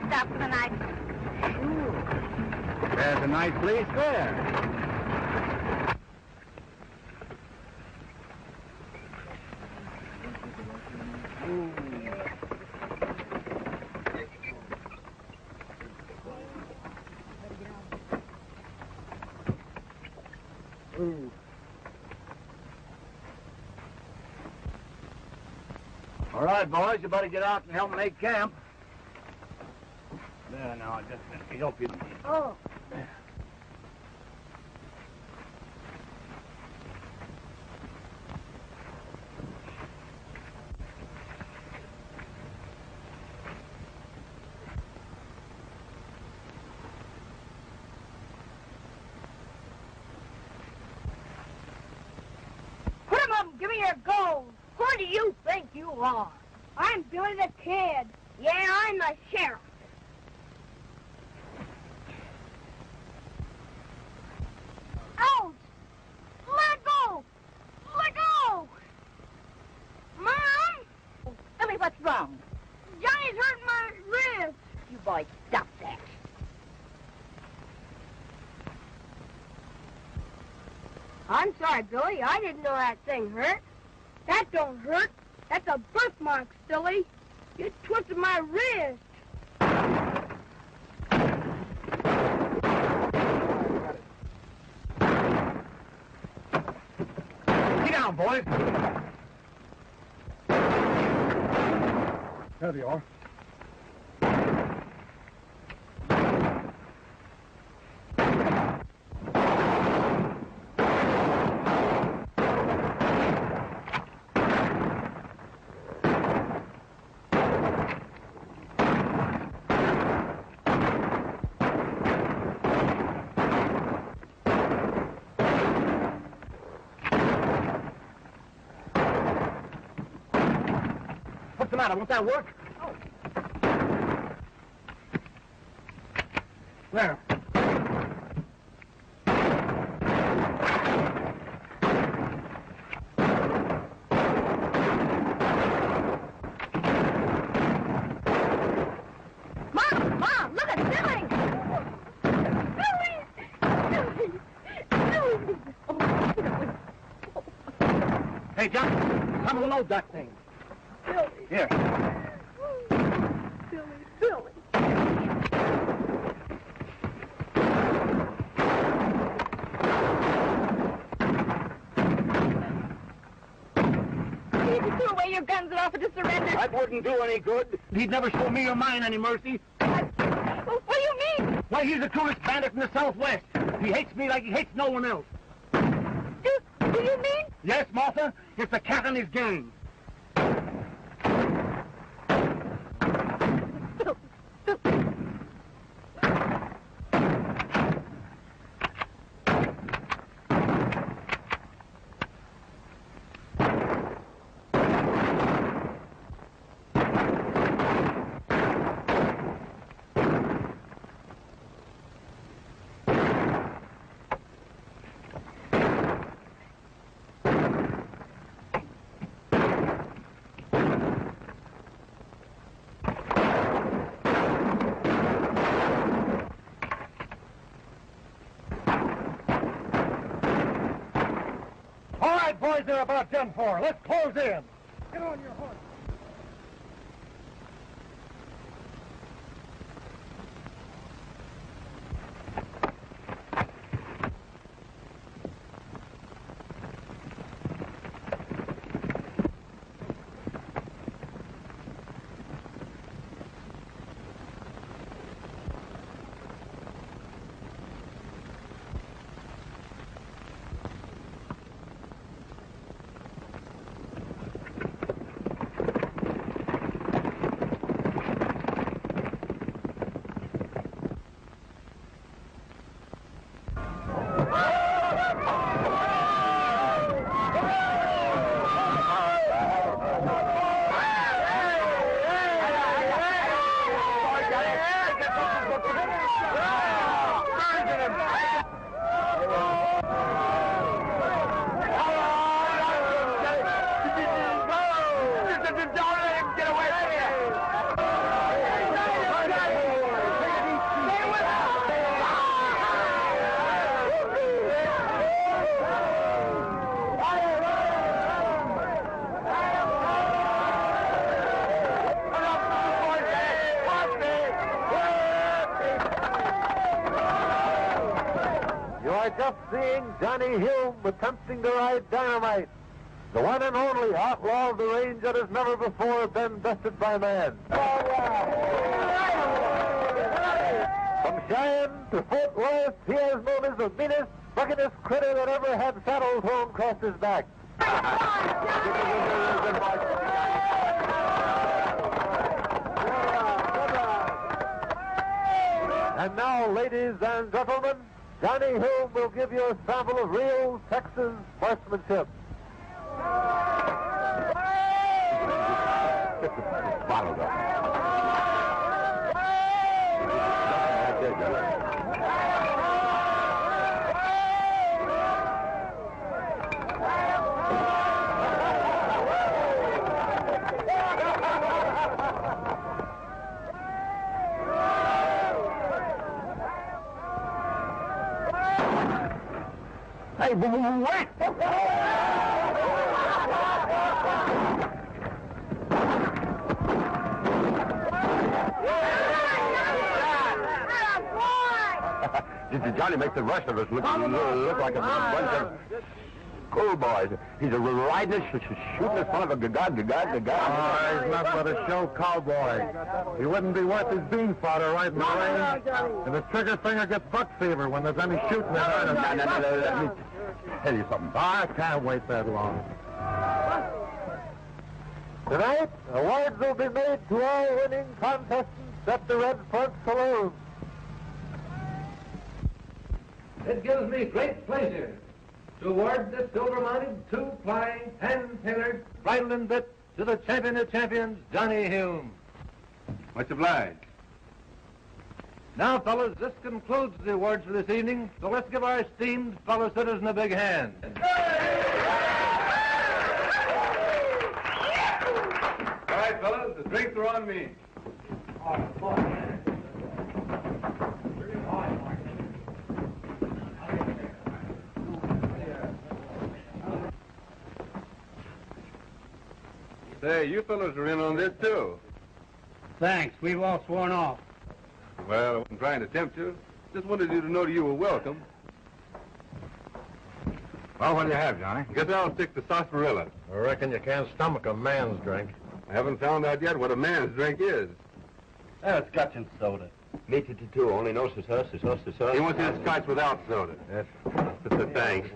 Stop for the night. Sure. There's a nice place there. All right, boys, you better get out and help make camp. There, now, just let me help you. Oh. Put 'em up and give me your gold. Who do you think you are? I'm Billy the Kid. Yeah, I'm the sheriff. Ouch! Let go! Let go! Mom! Billy, what's wrong? Johnny's hurting my wrist. You boys, stop that. I'm sorry, Billy. I didn't know that thing hurt. That don't hurt. That's a birthmark, silly. You twisted my wrist. Get down, boys. There they are. What's the matter? Won't that work? Oh. There. Mom, look at Billy! Hey, John, come and load that thing. Billy. Here. Billy. You threw away your guns and offered to surrender. That wouldn't do any good. He'd never show me or mine any mercy. What do you mean? Why, he's the truest bandit in the Southwest. He hates me like he hates no one else. Do you mean? Yes, Martha, it's the cat and his gang. All right, boys, they're about done for. Let's close in. Get on your horse. Just seeing Johnny Hume attempting to ride dynamite, the one and only outlaw of the range that has never before been bested by man. From Cheyenne to Fort Worth, he is known as the meanest, buckinest critter that ever had saddle thrown across his back. And now, ladies and gentlemen, Johnny Hume will give you a sample of real Texas horsemanship. Bottled up. Hey, boy! Did Johnny make the rest of us look like a bunch of cool boys? He's a riding us, shooting us son of a gagad. Oh, he's not but a show cowboy. He wouldn't be worth his bean fodder right in the range. And his trigger finger gets buck fever when there's any shooting at him. No, let me tell you something. I can't wait that long. Tonight, awards will be made to all winning contestants at the Red Front Saloon. It gives me great pleasure to award the silver-mounted, two-plying, hand-tailored bridle and bit to the champion of champions, Johnny Hume. Much obliged. Now, fellas, this concludes the awards for this evening, so let's give our esteemed fellow citizen a big hand. All right, fellas, the drinks are on me. Say, you fellas are in on this, too. Thanks. We've all sworn off. Well, I wasn't trying to tempt you. Just wanted you to know that you were welcome. Well, what do you have, Johnny? Guess I'll stick to sarsaparilla. I reckon you can't stomach a man's drink. I haven't found out yet what a man's drink is. It's scotch and soda. Me too. Only no sauce. He wants his scotch without soda. Yes. Thanks.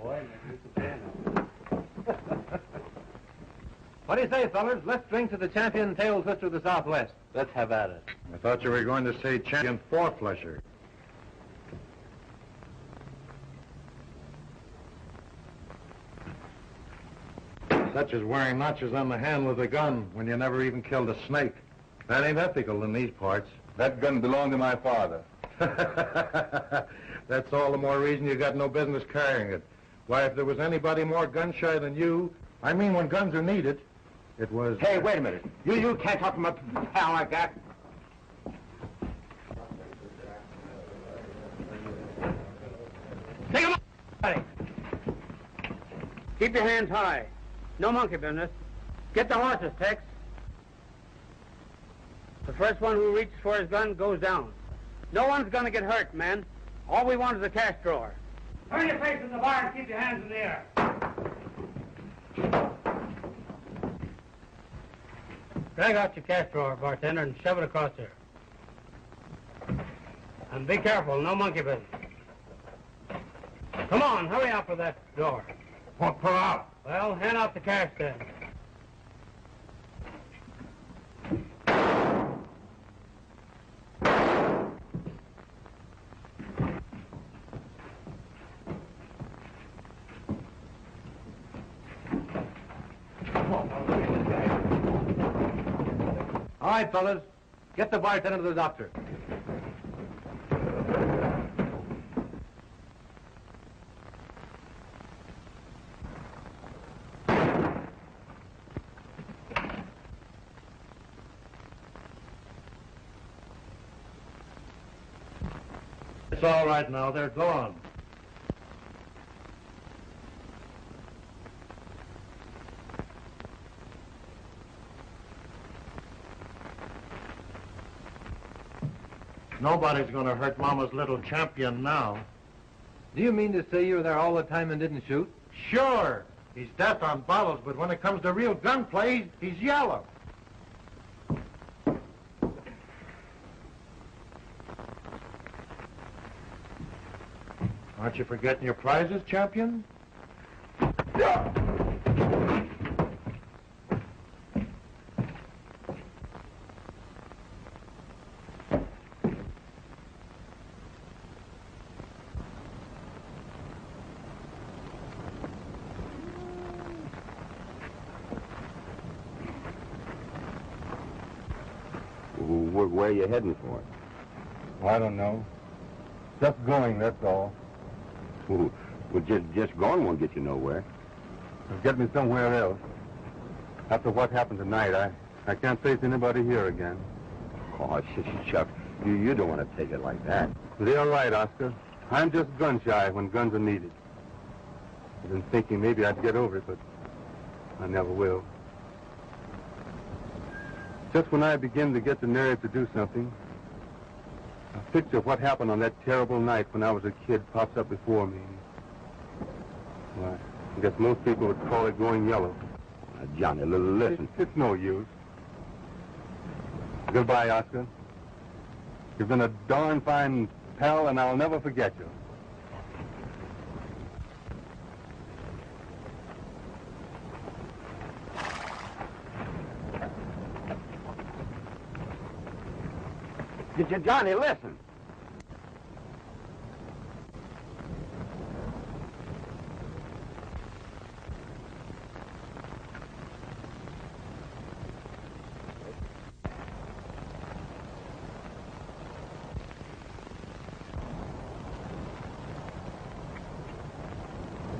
What do you say, fellas? Let's drink to the champion tail twister of the Southwest. Let's have at it. I thought you were going to say champion four-flesher. Such as wearing notches on the handle of the gun when you never even killed a snake. That ain't ethical in these parts. That gun belonged to my father. That's all the more reason you got no business carrying it. Why, if there was anybody more gun-shy than you, I mean when guns are needed, it was... Hey, wait a minute. You can't talk to my pal like that. Take him up! Keep your hands high. No monkey business. Get the horses, Tex. The first one who reaches for his gun goes down. No one's gonna get hurt, men. All we want is a cash drawer. Turn your face in the bar and keep your hands in the air. Drag out your cash drawer, bartender, and shove it across here. And be careful, no monkey business. Come on, hurry up with that door. What pull out? Well, hand out the cash then. All right, fellas. Get the bartender to the doctor. It's all right now. They're gone. Nobody's going to hurt Mama's little champion now. Do you mean to say you were there all the time and didn't shoot? Sure, he's death on bottles, but when it comes to real gunplay, he's yellow. Aren't you forgetting your prizes, champion? Where are you heading for? I don't know. Just going, that's all. Well, just going won't get you nowhere. It'll get me somewhere else. After what happened tonight, I can't face anybody here again. Oh, Chuck, you don't want to take it like that. They're right, Oscar. I'm just gun-shy when guns are needed. I've been thinking maybe I'd get over it, but I never will. Just when I begin to get the nerve to do something, a picture of what happened on that terrible night when I was a kid pops up before me. Well, I guess most people would call it going yellow. Johnny, listen. It's no use. Goodbye, Oscar. You've been a darn fine pal, and I'll never forget you. Johnny, listen.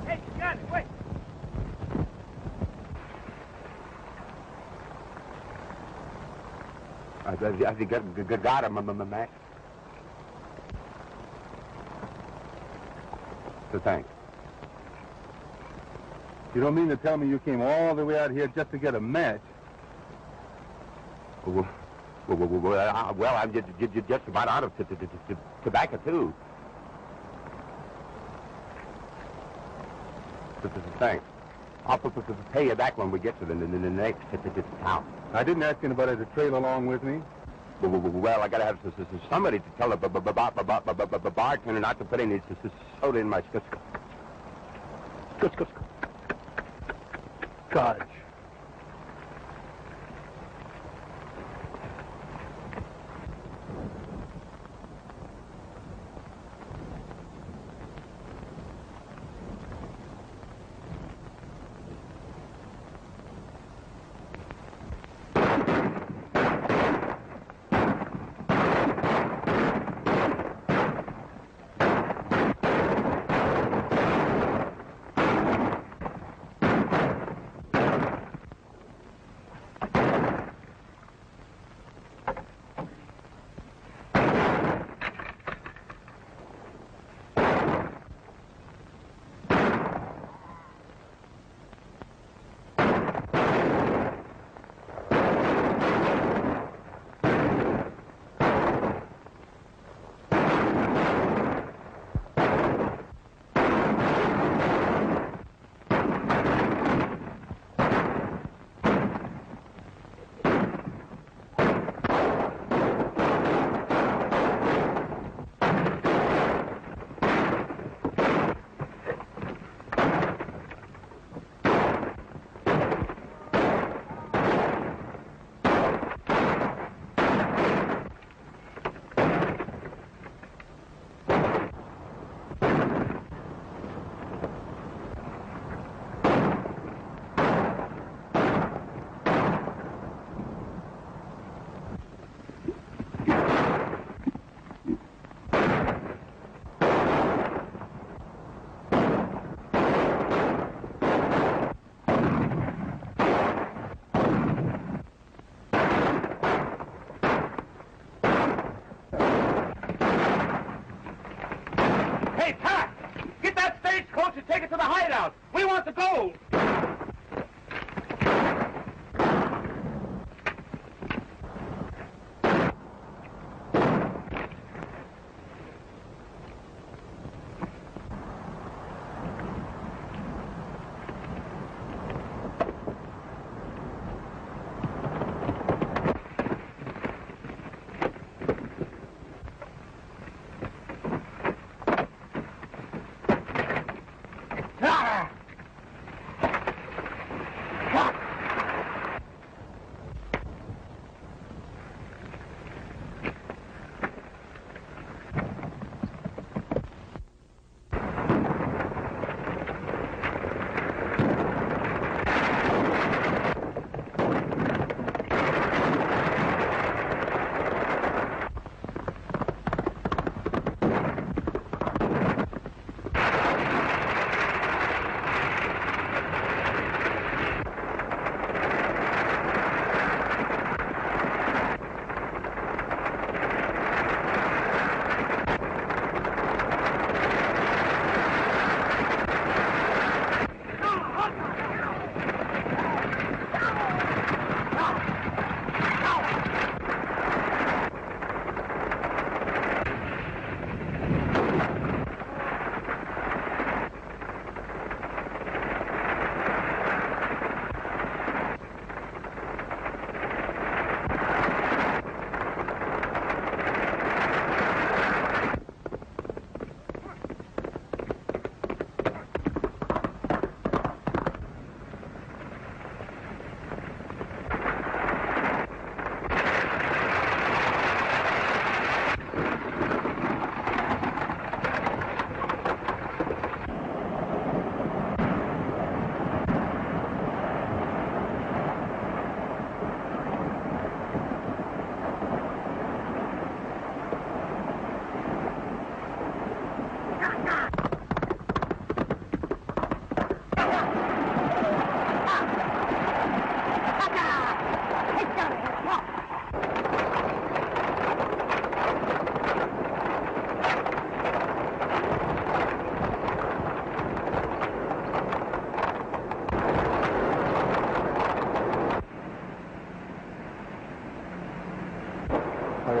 Hey, Johnny, wait. I think I got him, Mac. So thanks. You don't mean to tell me you came all the way out here just to get a match? Well, I'm just about out of tobacco, too. Thanks. I'll pay you back when we get to the next town. I didn't ask anybody to trail along with me. Well, I gotta have somebody to tell the bartender not to put any soda in my scotch.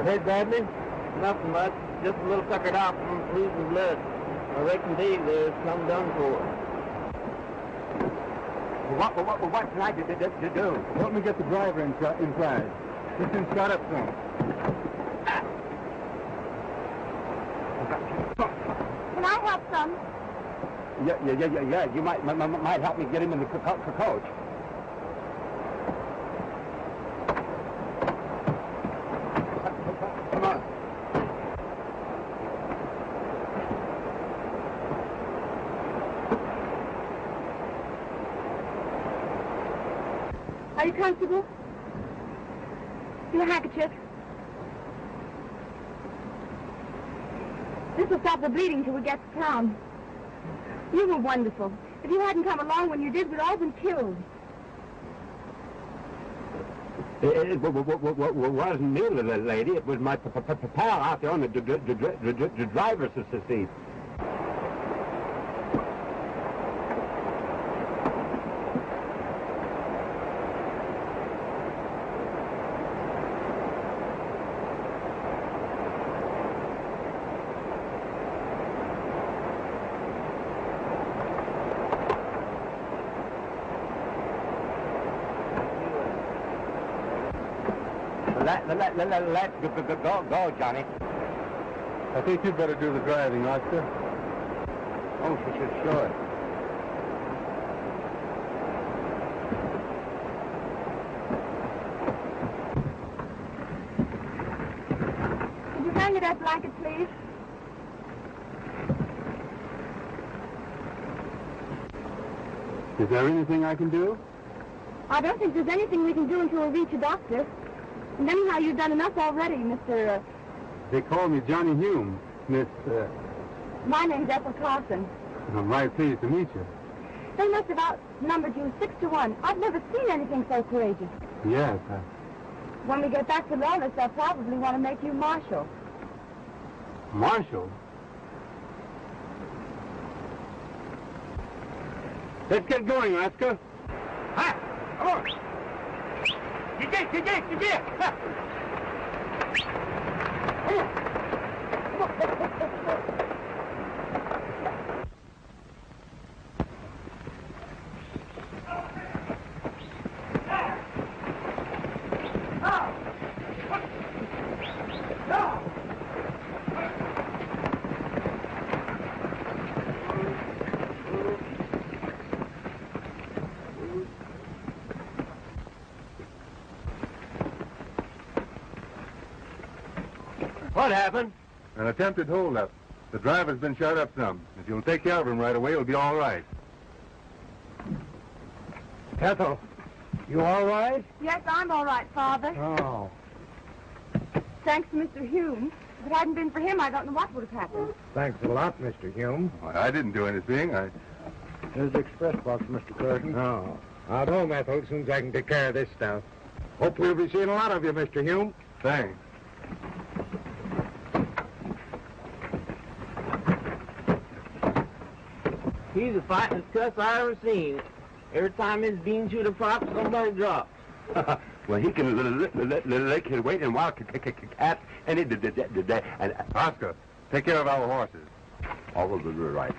hurt badly? Nothing much. Just a little suckered out from losing blood. I reckon Dave there's some done for. What can I do? Help me get the driver inside. He's been shot up some. Can I help some? Yeah. You might help me get him in the coach. Come on. Are you comfortable? Your handkerchief. This will stop the bleeding till we get to town. You were wonderful. If you hadn't come along when you did, we'd all been killed. It wasn't me, little lady. It was my pal out there on the driver's seat. Let's go, Johnny. I think you'd better do the driving, Oscar. Oh, sure. Could you hand me that blanket, please? Is there anything I can do? I don't think there's anything we can do until we reach a doctor. And anyhow, you've done enough already, Mr. They call me Johnny Hume, Miss... My name's Ethel Carson. I'm right pleased to meet you. They must have outnumbered you 6-1. I've never seen anything so courageous. Yes, When we get back to Lawless, they'll probably want to make you marshal. Marshal? Let's get going, Oscar. Hi! Come on! Get! What happened? An attempted holdup. The driver's been shot up some. If you'll take care of him right away, it'll be all right. Ethel, you all right? Yes, I'm all right, Father. Oh. Thanks to Mr. Hume. If it hadn't been for him, I don't know what would have happened. Thanks a lot, Mr. Hume. Well, I didn't do anything. Here's the express box, Mr. Carson. Oh. I'll go home, Ethel, as soon as I can take care of this stuff. Hope we'll be seeing a lot of you, Mr. Hume. Thanks. He's the finest cuss I ever seen. Every time his bean shooter pops, somebody drops. Well, he can lick his weight in wild cats any day. And Oscar, take care of our horses. all of them are right.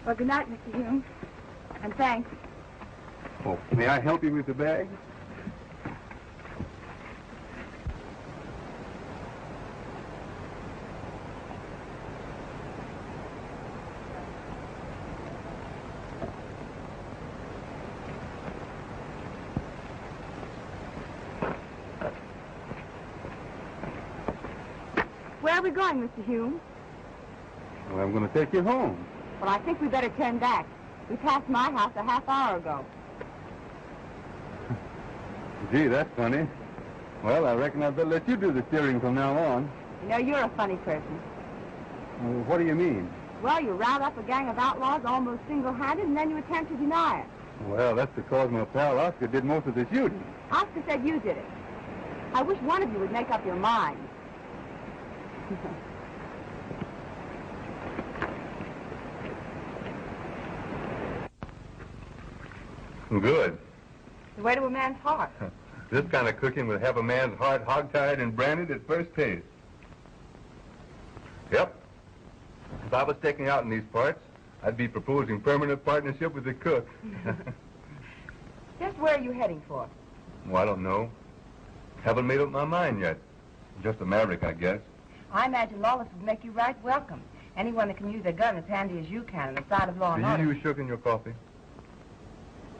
Well, good night, Mr. Hume. And thanks. Oh, may I help you with the bag? Where are we going, Mr. Hume? Well, I'm going to take you home. Well, I think we better turn back. We passed my house a half hour ago. Gee, that's funny. Well, I reckon I'd better let you do the steering from now on. You know, you're a funny person. Well, what do you mean? Well, you round up a gang of outlaws almost single-handed, and then you attempt to deny it. Well, that's because my pal Oscar did most of the shooting. Oscar said you did it. I wish one of you would make up your mind. Good. The way to a man's heart. This kind of cooking would have a man's heart hogtied and branded at first taste. Yep. If I was taking out in these parts, I'd be proposing permanent partnership with the cook. Just where are you heading for? Well, I don't know. Haven't made up my mind yet. Just a maverick, I guess. I imagine Lawless would make you right welcome. Anyone that can use a gun as handy as you can on the side of law and Do order. you use sugar in your coffee?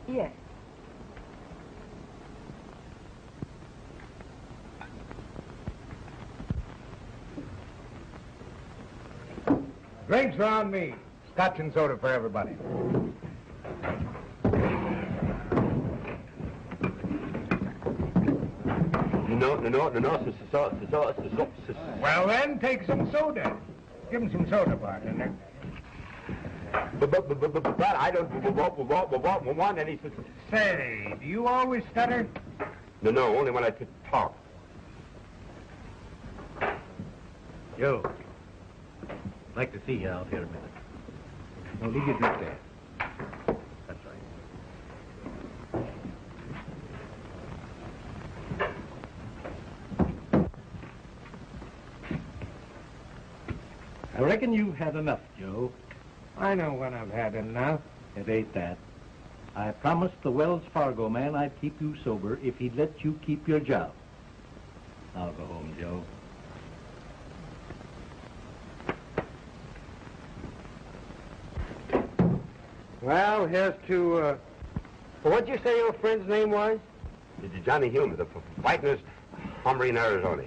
Yes. Drinks are on me. Scotch and soda for everybody. No. Well, then, take some soda. Give him some soda, partner. But I don't want any... Say, do you always stutter? No, only when I talk. Joe, I'd like to see you out here a minute. Now, leave your drink there. That's right. I reckon you've had enough, Joe. I know when I've had enough. It ain't that. I promised the Wells Fargo man I'd keep you sober if he'd let you keep your job. Now go home, Joe. Well, here's to, what'd you say your friend's name was? Johnny Hume, the fightingest hombre in Arizona.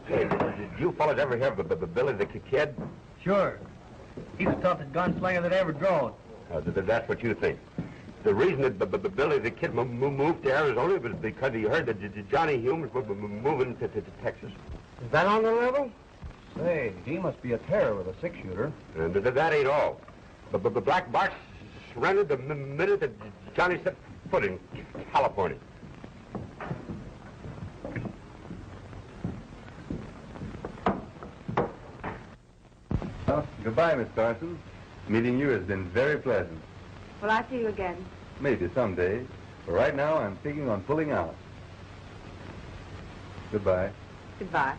Hey, did you fellas ever hear of Billy the Kid? Sure. He's the toughest gunslinger that ever drove. That's what you think. The reason that Billy the Kid moved to Arizona was because he heard that Johnny Hume was moving to Texas. Is that on the level? Say, he must be a terror with a six-shooter. And that ain't all. But Black Bart surrendered the minute that Johnny set foot in California. Well, goodbye, Miss Carson. Meeting you has been very pleasant. Will I see you again? Maybe someday. But right now, I'm thinking on pulling out. Goodbye. Goodbye.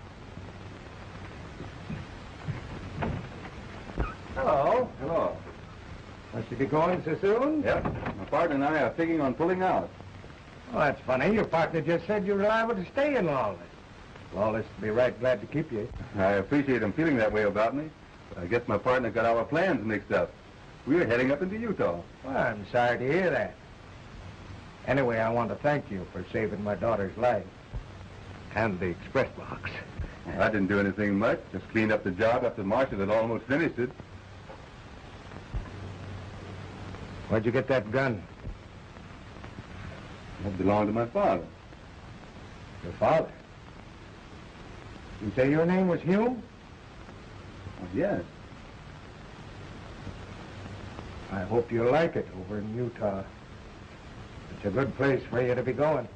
Hello. Hello. Must you be going so soon? Yep. My partner and I are thinking on pulling out. Well, that's funny. Your partner just said you were liable to stay in Lawless. Lawless will be right glad to keep you. I appreciate him feeling that way about me. But I guess my partner got our plans mixed up. We were heading up into Utah. Well, I'm sorry to hear that. Anyway, I want to thank you for saving my daughter's life. And the express box. I didn't do anything much. Just cleaned up the job after Marshall had almost finished it. Where'd you get that gun? It belonged to my father. Your father? You say your name was Hume? Oh, yes. I hope you like it over in Utah. It's a good place for you to be going.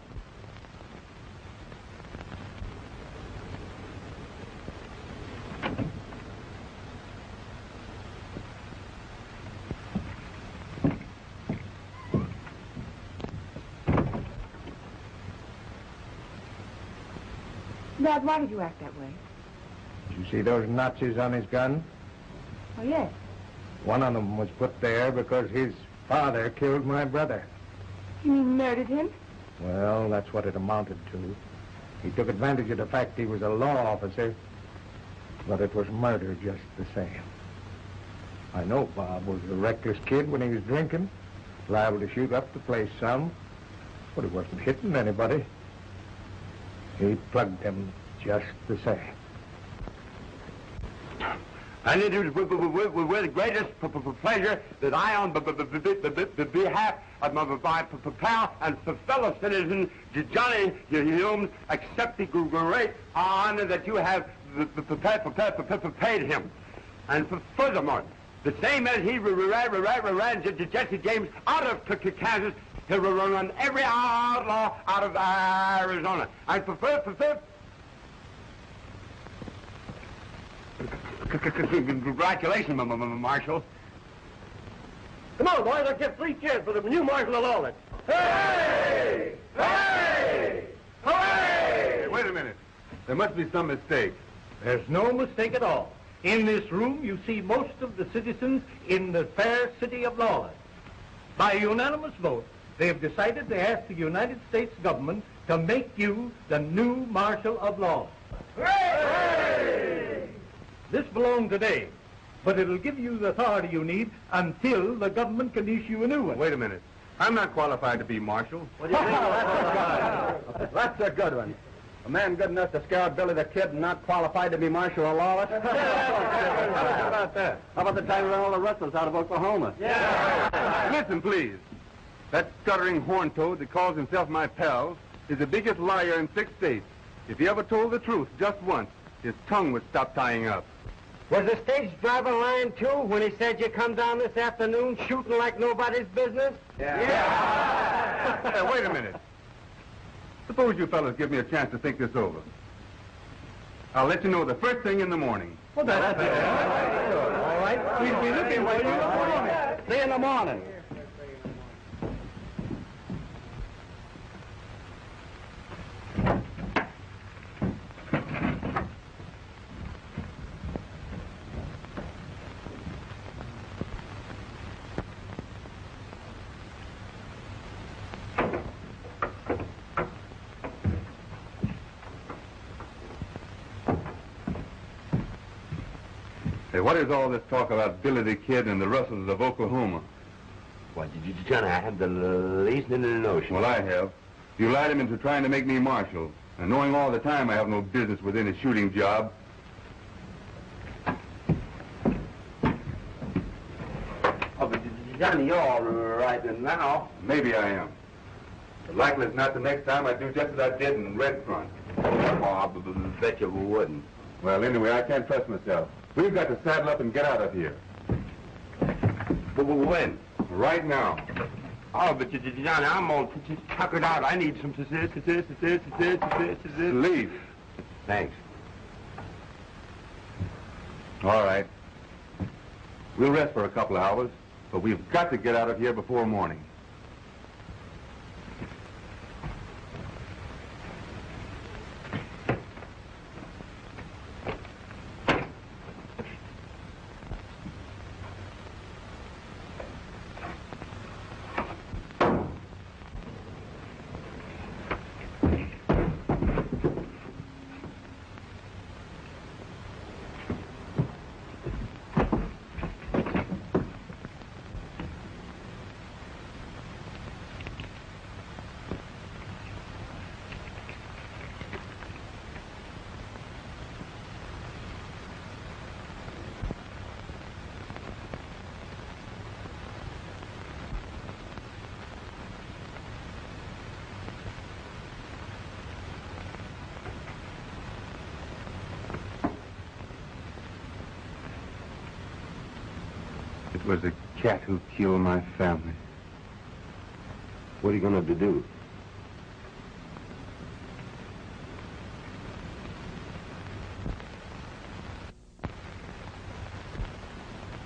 Dad, why did you act that way? Did you see those notches on his gun? Oh, yes. One of them was put there because his father killed my brother. You mean murdered him? Well, that's what it amounted to. He took advantage of the fact he was a law officer, but it was murder just the same. I know Bob was a reckless kid when he was drinking, liable to shoot up the place some, but he wasn't hitting anybody. He plugged them just the same. And it is with the greatest pleasure that I, on behalf of my pal and fellow citizen Johnny Hume, accept the great honor that you have paid him. And furthermore, the same as he ran Jesse James out of Kansas, he'll run every outlaw out of Arizona. And congratulations, Marshal. Come on, boys, let's give 3 cheers for the new Marshal of Lawless. Hooray! Hooray! Hooray! Wait a minute. There must be some mistake. There's no mistake at all. In this room, you see most of the citizens in the fair city of Lawless. By unanimous vote, they have decided to ask the United States government to make you the new Marshal of Lawless. Hooray! This belongs today, but it'll give you the authority you need until the government can issue a new one. Wait a minute. I'm not qualified to be marshal. What do you think? That's a good one. A man good enough to scare out Billy the Kid and not qualified to be Marshal of Lawless? How about that? How about the time we ran all the rustlers out of Oklahoma? Listen, please. That stuttering horn toad that calls himself my pal is the biggest liar in 6 states. If he ever told the truth just once, his tongue would stop tying up. Was the stage driver lying, too, when he said you come down this afternoon shooting like nobody's business? Hey, wait a minute. Suppose you fellas give me a chance to think this over. I'll let you know the first thing in the morning. Well, that's it. All right. We'll be looking for you. See you in the morning. Hey, what is all this talk about Billy the Kid and the rustlers of Oklahoma? What, Johnny, I have the least little notion. Well, I have. You lied him into trying to make me marshal, and knowing all the time I have no business within a shooting job. Oh, but Johnny, you're all right now. Maybe I am. But likely it's not the next time I do just as I did in Red Front. Oh, I bet you wouldn't. Well, anyway, I can't trust myself. We've got to saddle up and get out of here. But when? Right now. Oh, but Johnny, I'm all tuckered out. I need some Leave. Thanks. All right. We'll rest for a couple of hours, but we've got to get out of here before morning. It was a cat who killed my family. What are you going to do?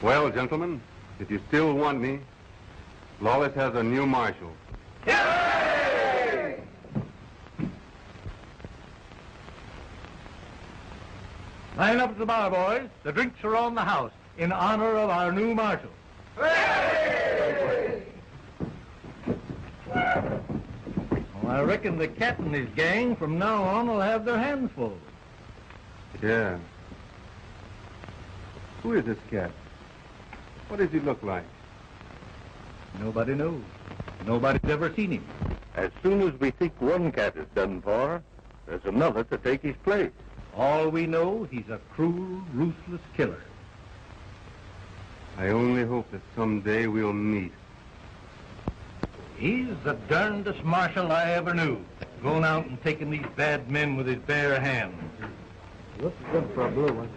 Well, gentlemen, if you still want me, Lawless has a new marshal. Yay! Line up at the bar, boys. The drinks are on the house in honor of our new marshal. Hooray! Well, I reckon the cat and his gang from now on will have their hands full. Yeah. Who is this cat? What does he look like? Nobody knows. Nobody's ever seen him. As soon as we think one cat is done for, there's another to take his place. All we know, he's a cruel, ruthless killer. I only hope that someday we'll meet. He's the darndest marshal I ever knew, going out and taking these bad men with his bare hands. Looks good for a blue one.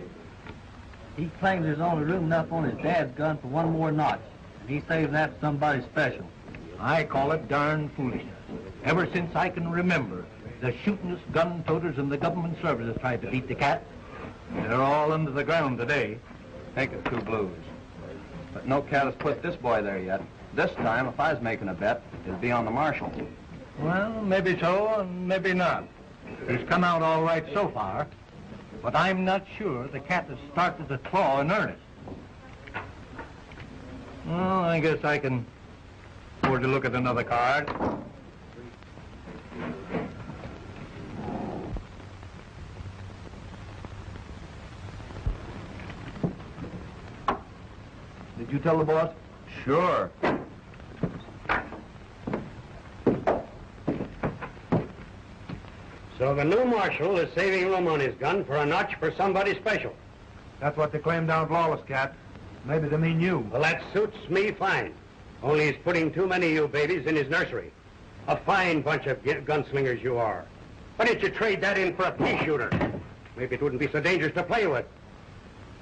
He claims there's only room enough on his dad's gun for one more notch, and he saves that to somebody special. I call it darn foolishness. Ever since I can remember, the shootingest gun-toters in the government service have tried to beat the cat. They're all under the ground today. Take us 2 blues. But no cat has put this boy there yet. This time, if I was making a bet, it'd be on the marshal. Well, maybe so, and maybe not. He's come out all right so far, but I'm not sure the cat has started to claw in earnest. Well, I guess I can afford to look at another card. Did you tell the boss? Sure. So the new marshal is saving room on his gun for a notch for somebody special. That's what they claim down at Lawless, Cat. Maybe they mean you. Well, that suits me fine. Only he's putting too many of you babies in his nursery. A fine bunch of gunslingers you are. Why didn't you trade that in for a pea shooter? Maybe it wouldn't be so dangerous to play with.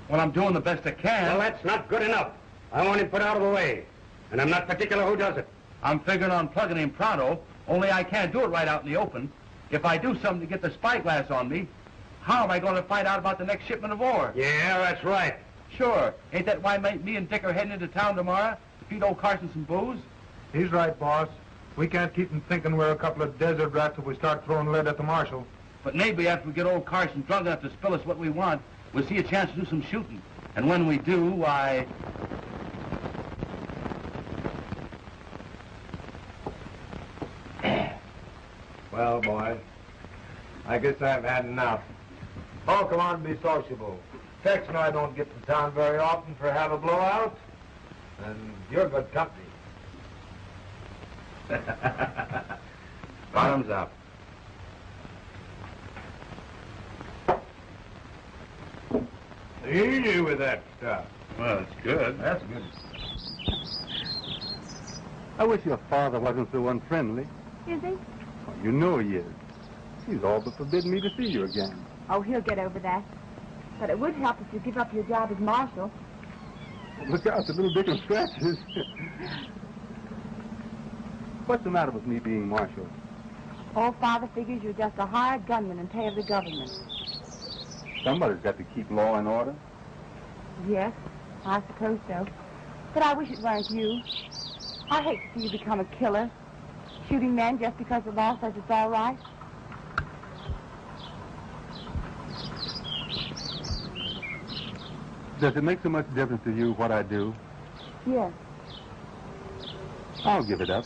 Well, I'm doing the best I can. Well, that's not good enough. I want him put out of the way. And I'm not particular who does it. I'm figuring on plugging him pronto, only I can't do it right out in the open. If I do something to get the spyglass on me, how am I going to find out about the next shipment of ore? Yeah, that's right. Sure. Ain't that why me and Dick are heading into town tomorrow to feed old Carson some booze? He's right, boss. We can't keep him thinking we're a couple of desert rats if we start throwing lead at the marshal. But maybe after we get old Carson drunk enough to spill us what we want, we'll see a chance to do some shooting. And when we do, why... Well, boys, I guess I've had enough. Oh, come on, be sociable. Tex and I don't get to town very often for have a blowout, and you're good company. Bottoms up. Easy with that stuff. Well, it's good. That's good. I wish your father wasn't so unfriendly. Is he? Well, you know he is. He's all but forbidden me to see you again. Oh, he'll get over that. But it would help if you give up your job as marshal. Look out, the little Dickens scratches. What's the matter with me being marshal? Old father figures you're just a hired gunman in pay of the government. Somebody's got to keep law and order. Yes, I suppose so. But I wish it weren't you. I hate to see you become a killer, shooting men just because the law says it's all right. Does it make so much difference to you what I do? Yes. I'll give it up.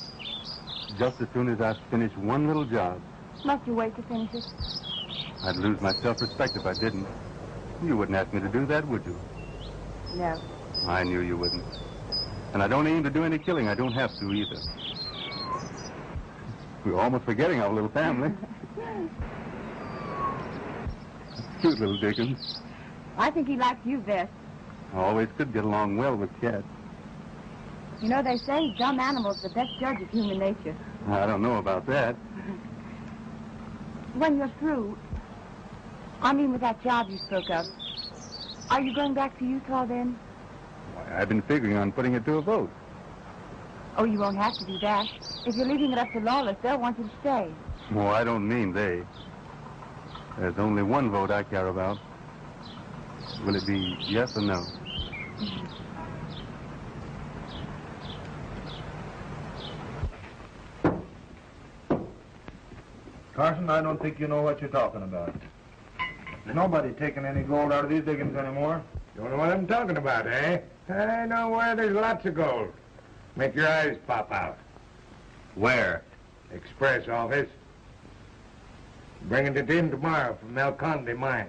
Just as soon as I finish one little job. Must you wait to finish it? I'd lose my self-respect if I didn't. You wouldn't ask me to do that, would you? No. I knew you wouldn't. And I don't aim to do any killing. I don't have to either. We're almost forgetting our little family. Cute little Dickens. I think he likes you best. I always could get along well with cats. You know, they say dumb animals are the best judge of human nature. I don't know about that. When you're through, I mean with that job you spoke of, are you going back to Utah then? Why, I've been figuring on putting it to a vote. Oh, you won't have to do that. If you're leaving it up to Lawless, they'll want you to stay. Oh, I don't mean they. There's only one vote I care about. Will it be yes or no? Carson, I don't think you know what you're talking about. There's nobody taking any gold out of these diggings anymore. You don't know what I'm talking about, eh? I know where there's lots of gold. Make your eyes pop out. Where? Express office. Bringing it in tomorrow from El Conde mine.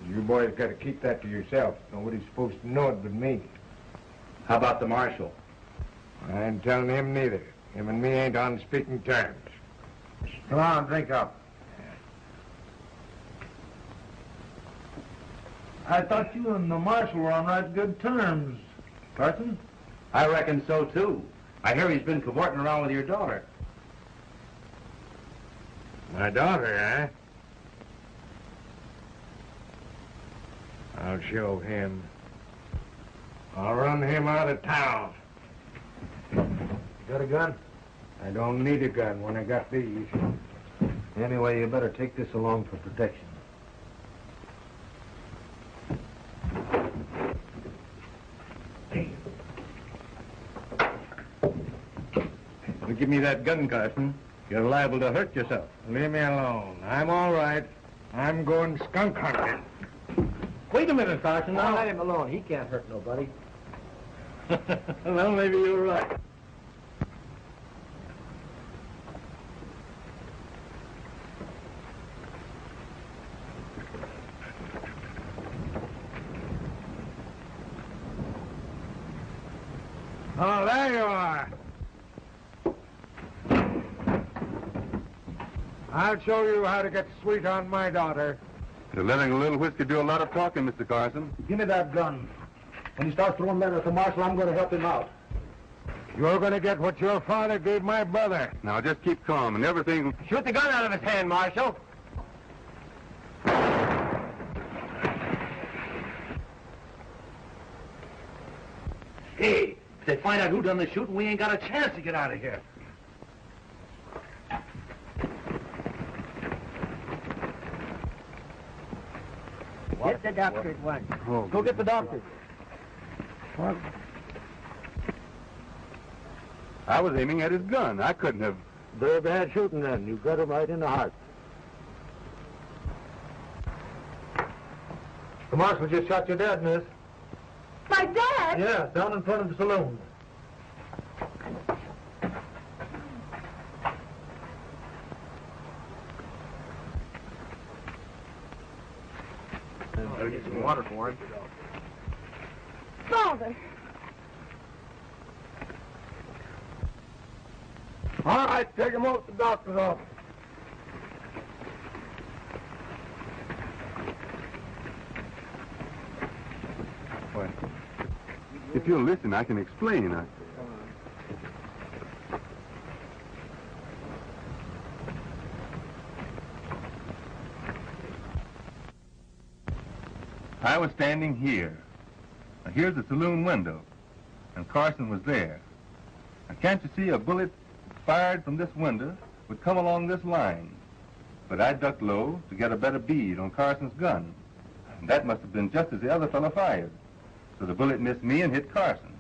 You boys got to keep that to yourself. Nobody's supposed to know it but me. How about the marshal? I ain't telling him neither. Him and me ain't on speaking terms. Come on, drink up. I thought you and the marshal were on right good terms, Carson. I reckon so, too. I hear he's been cavorting around with your daughter. My daughter, eh? I'll show him. I'll run him out of town. You got a gun? I don't need a gun when I got these. Anyway, you better take this along for protection. give me that gun, Carson. You're liable to hurt yourself. Leave me alone. I'm all right. I'm going skunk hunting. Wait a minute, Carson. Now Now, let him alone. He can't hurt nobody. well, maybe you're right. Oh, there you are. I'll show you how to get sweet on my daughter. You're letting a little whiskey do a lot of talking, Mr. Carson. Give me that gun. When he starts throwing letters to Marshal, I'm going to help him out. You're going to get what your father gave my brother. Now, just keep calm and everything... Shoot the gun out of his hand, Marshal. Hey, if they find out who done the shooting, we ain't got a chance to get out of here. Get the doctor at once. Oh, Go get the doctor. What? I was aiming at his gun. I couldn't have... Very bad shooting, then. You got him right in the heart. The marshal just shot your dad, miss. My dad? Yeah, down in front of the saloon. Better get some water for him. Father. All right, take him out to the doctor's office. Well, if you'll listen, I can explain. I was standing here. Now, here's the saloon window, and Carson was there. Now, can't you see a bullet fired from this window would come along this line? But I ducked low to get a better bead on Carson's gun. And that must have been just as the other fellow fired. So the bullet missed me and hit Carson.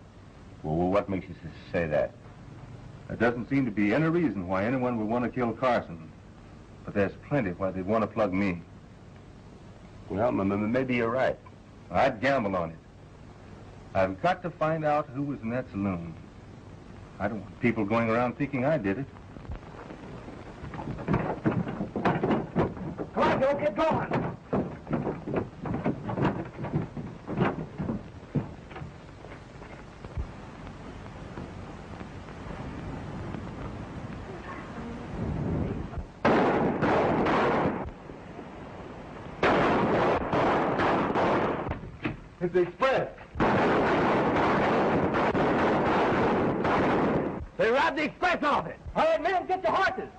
Well, what makes you say that? There doesn't seem to be any reason why anyone would want to kill Carson. But there's plenty why they'd want to plug me. Well, maybe you're right. I'd gamble on it. I've got to find out who was in that saloon. I don't want people going around thinking I did it. Come on, Joe, get going. It's the express. They robbed the express office. All right, men, get your horses.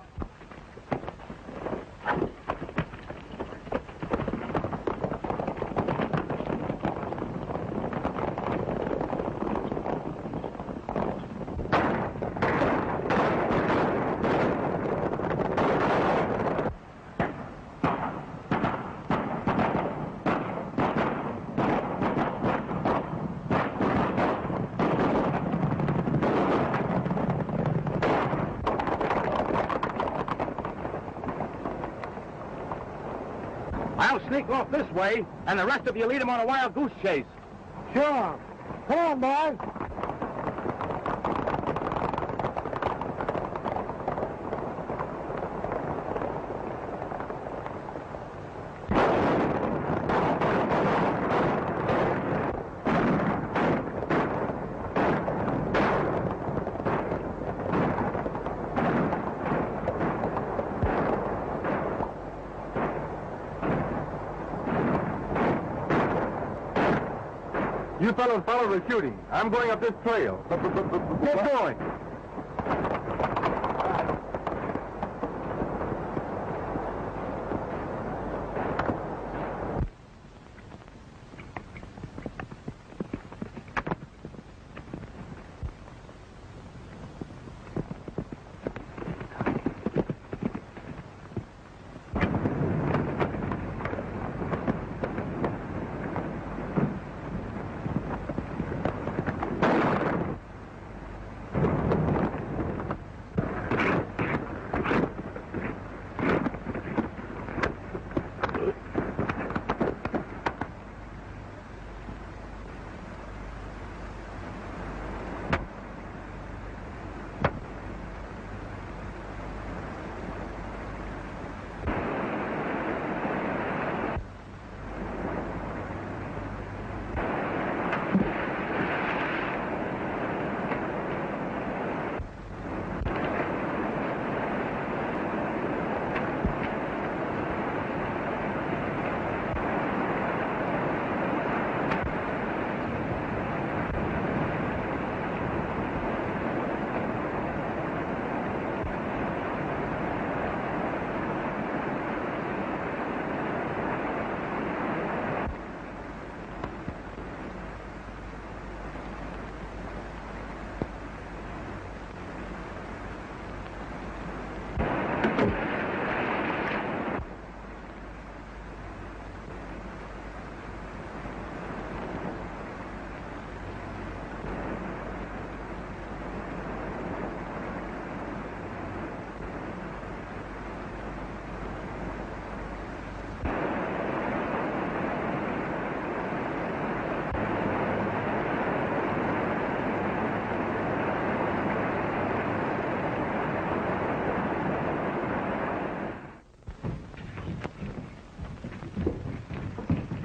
I'll sneak off this way, and the rest of you lead him on a wild goose chase. Sure. Come on, boys. You fellows follow the shooting. I'm going up this trail. Get going.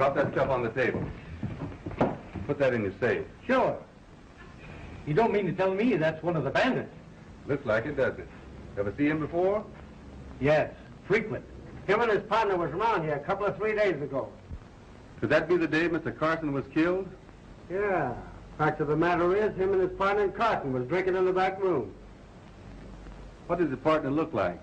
Drop that stuff on the table. Put that in your safe. Sure. You don't mean to tell me that's one of the bandits? Looks like it, does it? Ever see him before? Yes, frequent. Him and his partner was around here a couple of 3 days ago. Could that be the day Mr. Carson was killed? Yeah. Fact of the matter is, him and his partner Carson was drinking in the back room. What does the partner look like?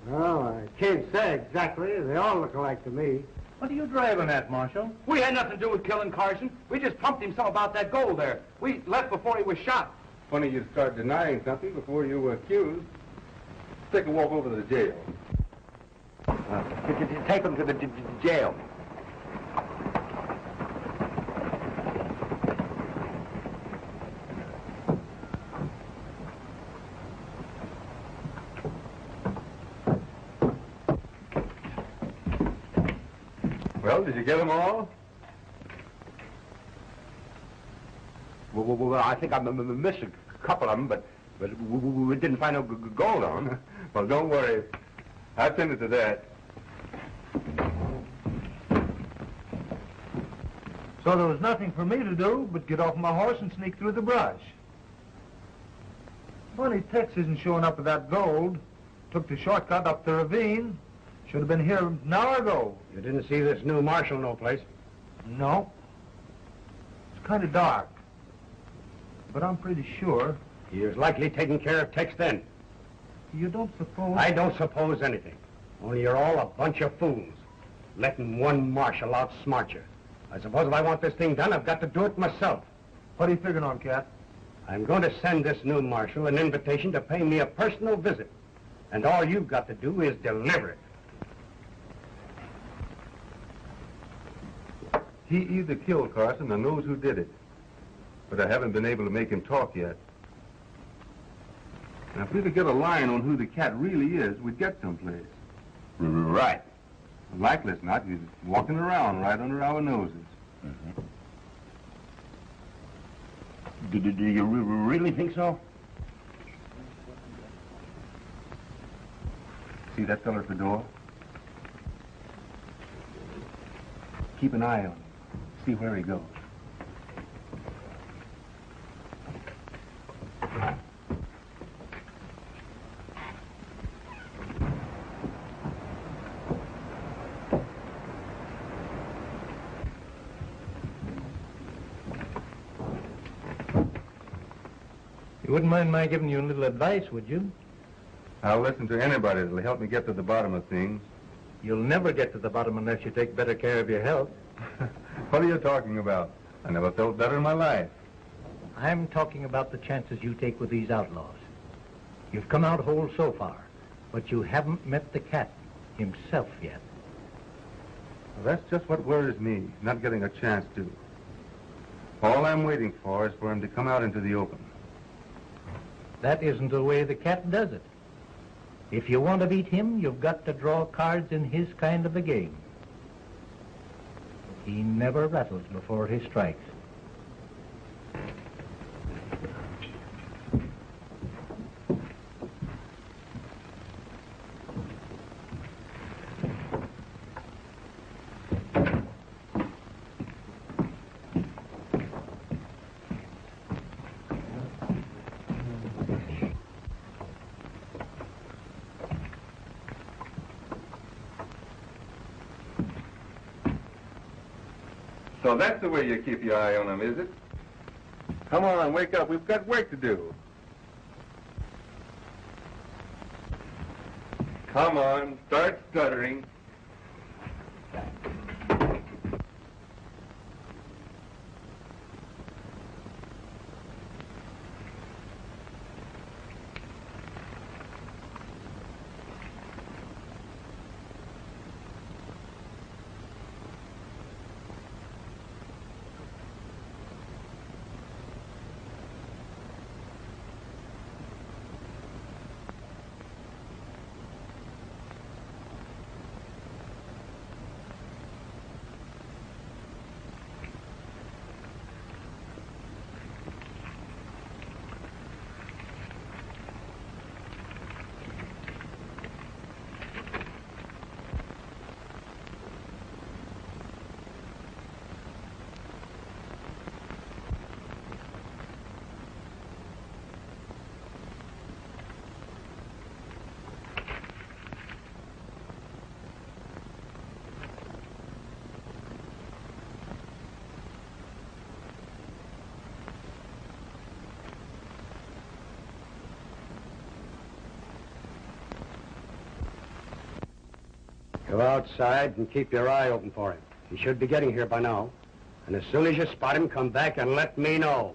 Oh, I can't say exactly. They all look alike to me. What are you driving at, Marshal? We had nothing to do with killing Carson. We just pumped him some about that gold there. We left before he was shot. Funny you'd start denying something before you were accused. Let's take a walk over to the jail. Take him to the jail. Well, did you get them all? Well, I think I missed a couple of them, but we didn't find no gold on them. Well, don't worry. I attended to that. So there was nothing for me to do but get off my horse and sneak through the brush. Funny Tex isn't showing up with that gold. Took the shortcut up the ravine. Should have been here an hour ago. You didn't see this new marshal no place? No. It's kind of dark. But I'm pretty sure. He was likely taking care of Tex then. You don't suppose... I don't suppose anything. Only you're all a bunch of fools. Letting one marshal outsmart you. I suppose if I want this thing done, I've got to do it myself. What are you figuring on, Cat? I'm going to send this new marshal an invitation to pay me a personal visit. And all you've got to do is deliver it. He either killed Carson or knows who did it. But I haven't been able to make him talk yet. Now, if we could get a line on who the cat really is, we'd get someplace. Right. Likely as not, he's walking around right under our noses. Mm-hmm. Do you really think so? See that fellow at the door? Keep an eye on him. See where he goes. You wouldn't mind my giving you a little advice, would you? I'll listen to anybody that'll help me get to the bottom of things. You'll never get to the bottom unless you take better care of your health. What are you talking about? I never felt better in my life. I'm talking about the chances you take with these outlaws. You've come out whole so far, but you haven't met the cat himself yet. Well, that's just what worries me, not getting a chance to. All I'm waiting for is for him to come out into the open. That isn't the way the cat does it. If you want to beat him, you've got to draw cards in his kind of a game. He never rattles before he strikes. So that's the way you keep your eye on him, is it? Come on, wake up. We've got work to do. Come on, start stuttering. Go outside and keep your eye open for him. He should be getting here by now. And as soon as you spot him, come back and let me know.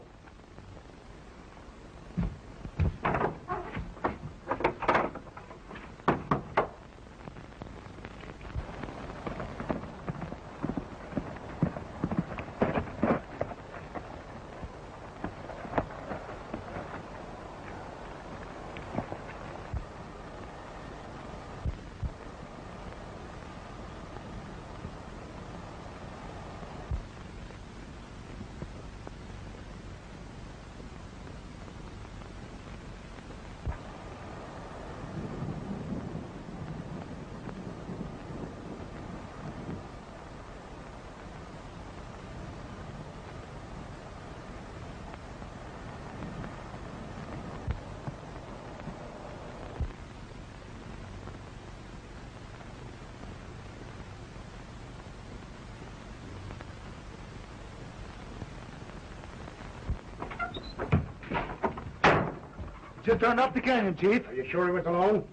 Just turned up the canyon, Chief. Are you sure he was alone?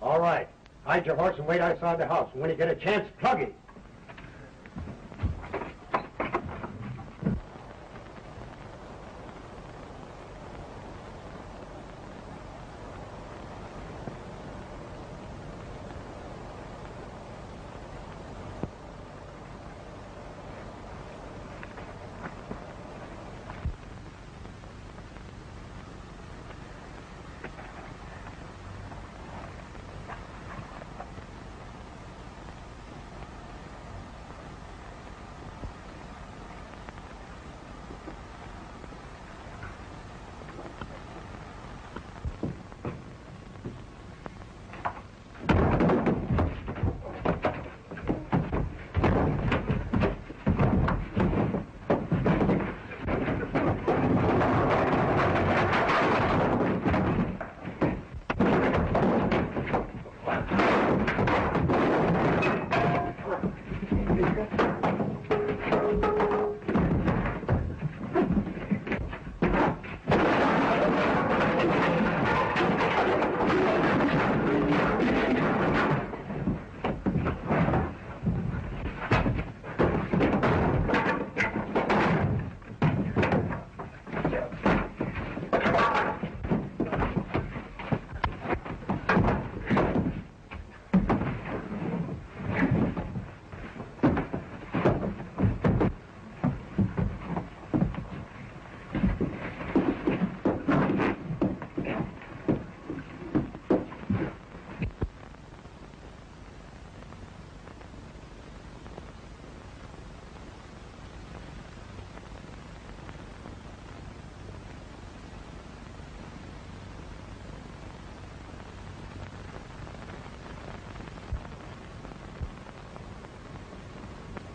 All right. Hide your horse and wait outside the house. And when you get a chance, plug him.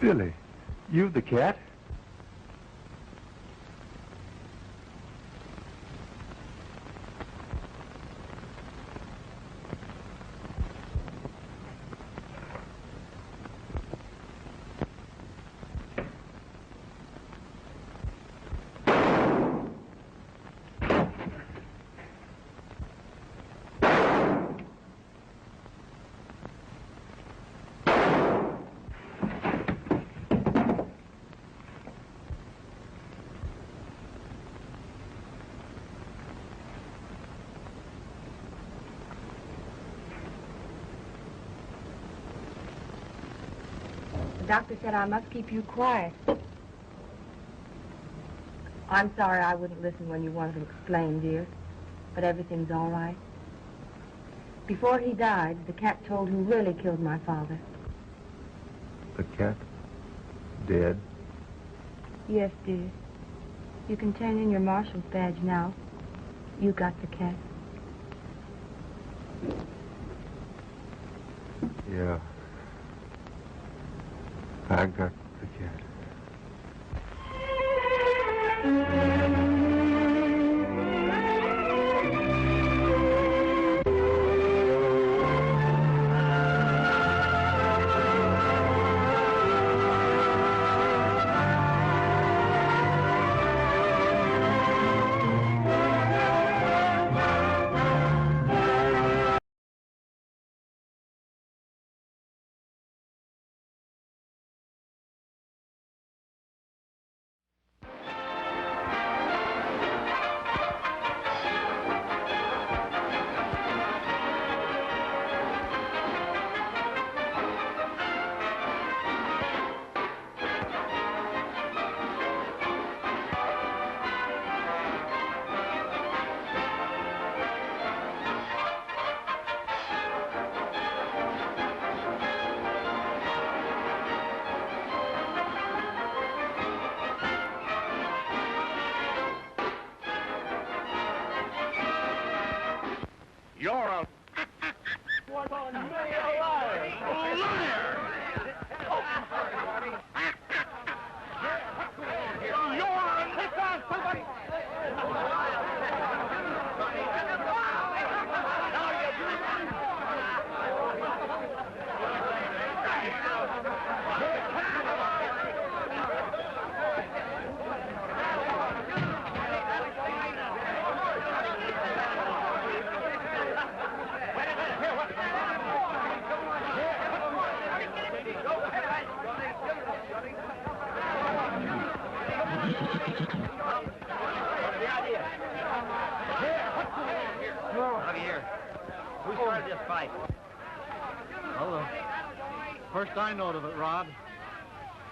Billy, you the cat? The doctor said I must keep you quiet. I'm sorry I wouldn't listen when you wanted to explain, dear. But everything's all right. Before he died, the cat told who really killed my father. The cat? Dead? Yes, dear. You can turn in your marshal's badge now. You got the cat. Yeah. I got the cat. You're a... What on me, a liar? A liar! Look here. Who started this fight? Well, first I knowed of it, Rod.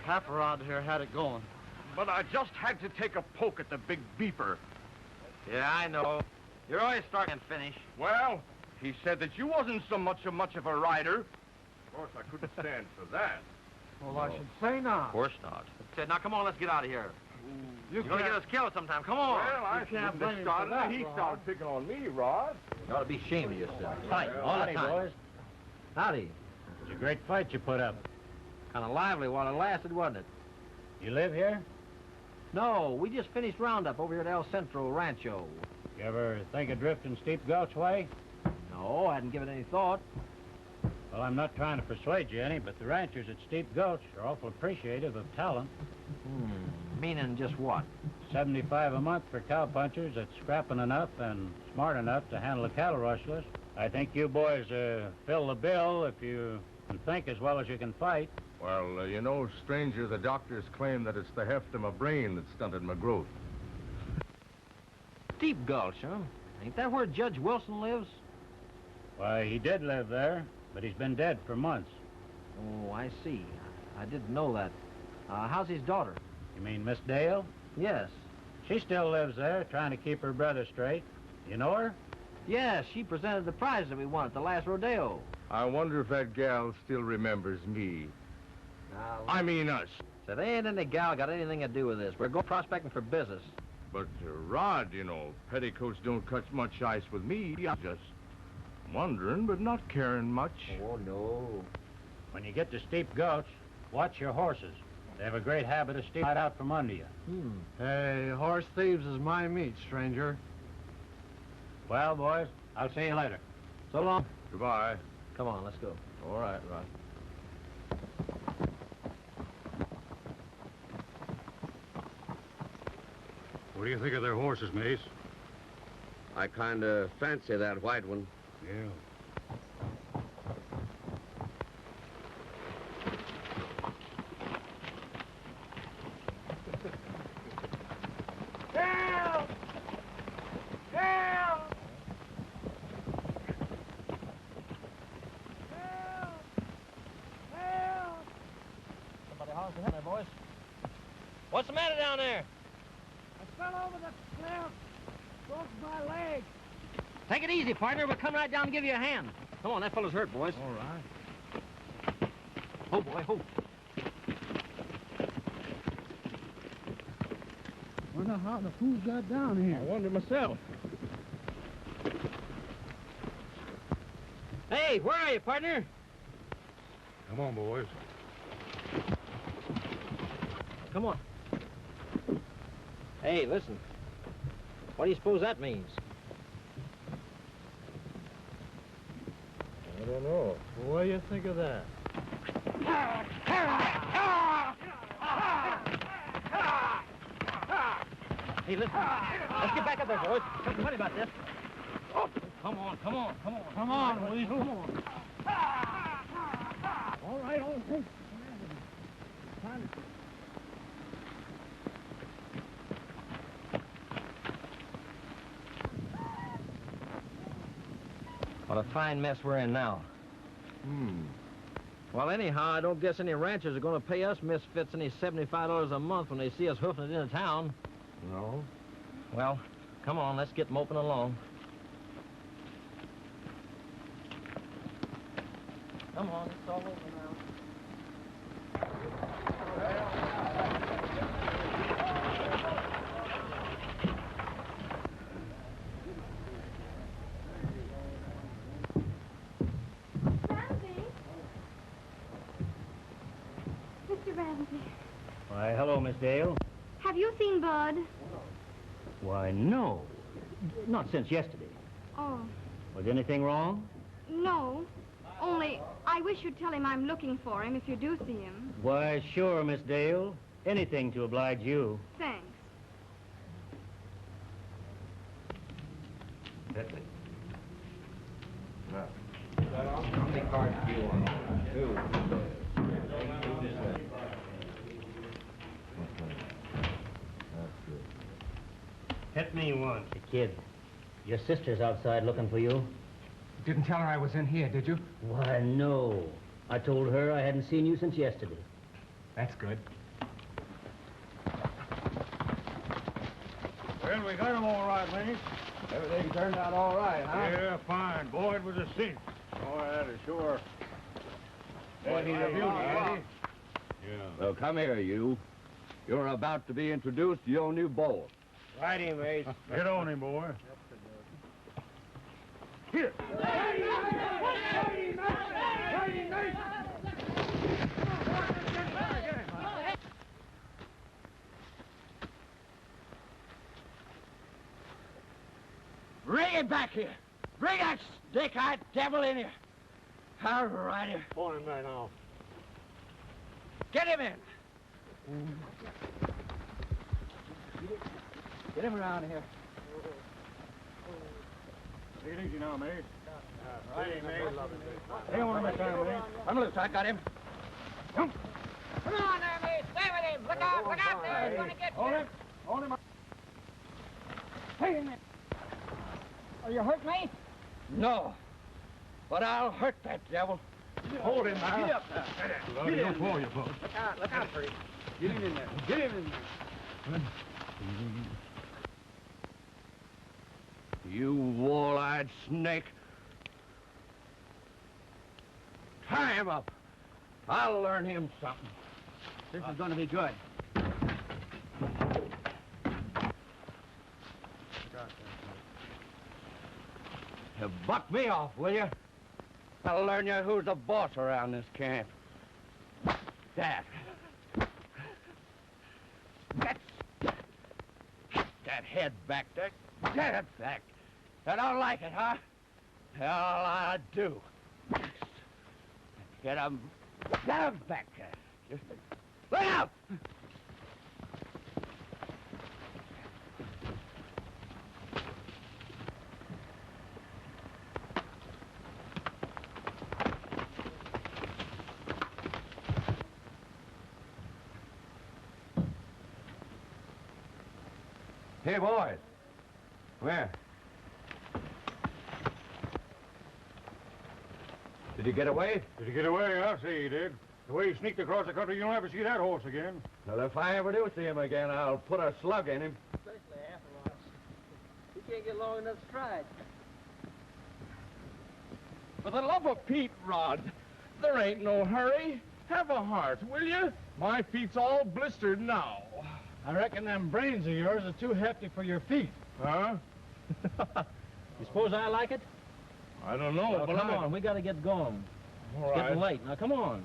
Half a Rod here had it going. But I just had to take a poke at the big beeper. Yeah, I know. You're always starting and finish. Well, he said that you wasn't so much of a rider. Of course, I couldn't stand for that. Well, I should say not. Of course not. Now, come on, let's get out of here. You You're going to get us killed sometime. Come on. Well, I can't shouldn't blame have him started. for that, He Rod. started picking on me, Rod. You ought to be ashamed of yourself. Fight Well, all the howdy, time. boys. Howdy. It's a great fight you put up. Kind of lively while it lasted, wasn't it? You live here? No, we just finished roundup over here at El Centro Rancho. You ever think of drifting Steep Gulch way? No, I hadn't given it any thought. Well, I'm not trying to persuade you any, but the ranchers at Steep Gulch are awful appreciative of talent. Meaning just what? 75 a month for cowpunchers that's scrapping enough and smart enough to handle a cattle rustlers. I think you boys fill the bill if you can think as well as you can fight. Well, you know, stranger, the doctors claim that it's the heft of my brain that stunted my growth. Steep Gulch, huh? Ain't that where Judge Wilson lives? Why, he did live there, but he's been dead for months. Oh, I see. I didn't know that. How's his daughter? You mean Miss Dale? Yes. She still lives there, trying to keep her brother straight. You know her? Yes, she presented the prize that we won at the last rodeo. I wonder if that gal still remembers me. I mean us. So there ain't any gal got anything to do with this. We're going prospecting for business. But, Rod, you know, petticoats don't cut much ice with me. I'm just wondering, but not caring much. Oh, no. When you get to Steep Gulch, watch your horses. They have a great habit of stealing right out from under you. Hey, horse thieves is my meat, stranger. Well, boys, I'll see you later. So long. Goodbye. Come on, let's go. All right, Rod. What do you think of their horses, Mace? I kind of fancy that white one. Yeah. Help! Help! Help! Help! Somebody holler for help there, boys. What's the matter down there? I fell over the cliff. Broke my leg. Take it easy, partner. We'll come right down and give you a hand. Come on, that fellow's hurt, boys. All right. Oh, boy, oh. Wonder how the fool got down here. I wonder myself. Hey, where are you, partner? Come on, boys. Come on. Hey, listen. What do you suppose that means? I don't know. What do you think of that? Hey, listen. Let's get back up there, boys. Something funny about this. Oh, come on, come on, come on. Come on, Weasel. Come on. All right, all right. What a fine mess we're in now. Well, anyhow, I don't guess any ranchers are going to pay us misfits any $75 a month when they see us hoofing it into town. No. Well, come on, let's get moping along. Come on, it's all over now. Dale? Have you seen Bud? Why, no. Not since yesterday. Oh, Was anything wrong? no. Only, I wish you'd tell him I'm looking for him if you do see him. Why, sure, Miss Dale. Anything to oblige you. Thanks. That's it. How many cards do you want? 2. Hit me once. Kid, your sister's outside looking for you. Didn't tell her I was in here, did you? Why, no. I told her I hadn't seen you since yesterday. That's good. Well, we got him all right, Maynard. Everything turned out all right, huh? Yeah, fine. Boy, it was a cinch. Oh, that is sure. Boy, he's a beauty, ain't he? Yeah. Well, come here, you. You're about to be introduced to your new beau. Righty, mate. Get on him, boy. Here. Bring him back here. Bring that snake-eyed devil in here. All right. Pull him right now. Get him in. Get him around here. Take it easy now, mate. Righty, mate. Hang on a minute, mate. I'm loose. I got him. Come on there, mate. Stay with him. Look out there. He's going to get you. Hold him. Take him in. Are you hurt, mate? No. But I'll hurt that devil. Hold him now. Get up there. Love you for you, folks. Look out for him. Get him in there. Get him in there. You wall-eyed snake. Tie him up. I'll learn him something. This is going to be good. You buck me off, will you? I'll learn you who's the boss around this camp. That. That head back there. Get it back. I don't like it, huh? Hell, I do. Get him back there. Just look out! Hey, boys. Where? Did he get away? Did he get away? I'll say he did. The way he sneaked across the country, you'll never see that horse again. Well, if I ever do see him again, I'll put a slug in him. Especially half a lot. He can't get long enough to stride. For the love of Pete, Rod, there ain't no hurry. Have a heart, will you? My feet's all blistered now. I reckon them brains of yours are too hefty for your feet. Huh? You suppose I like it? I don't know, Well, but come on, we got to get going. All It's right. getting late. Now, come on.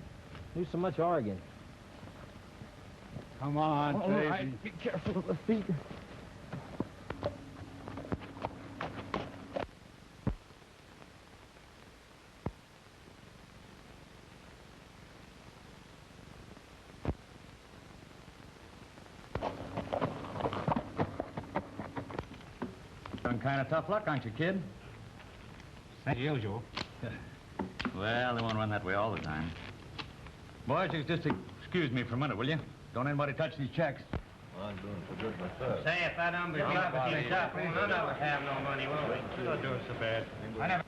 Do so much arguing. Come on, All baby. right, be careful of the feet. Some kind of tough luck, aren't you, kid? As usual. Well, they won't run that way all the time. Boys, you just excuse me for a minute, will you? Don't anybody touch these checks. I'm doing so good myself. Say, if that umber's up with you tough, none of us have no money, will we? Don't do it so bad. I never...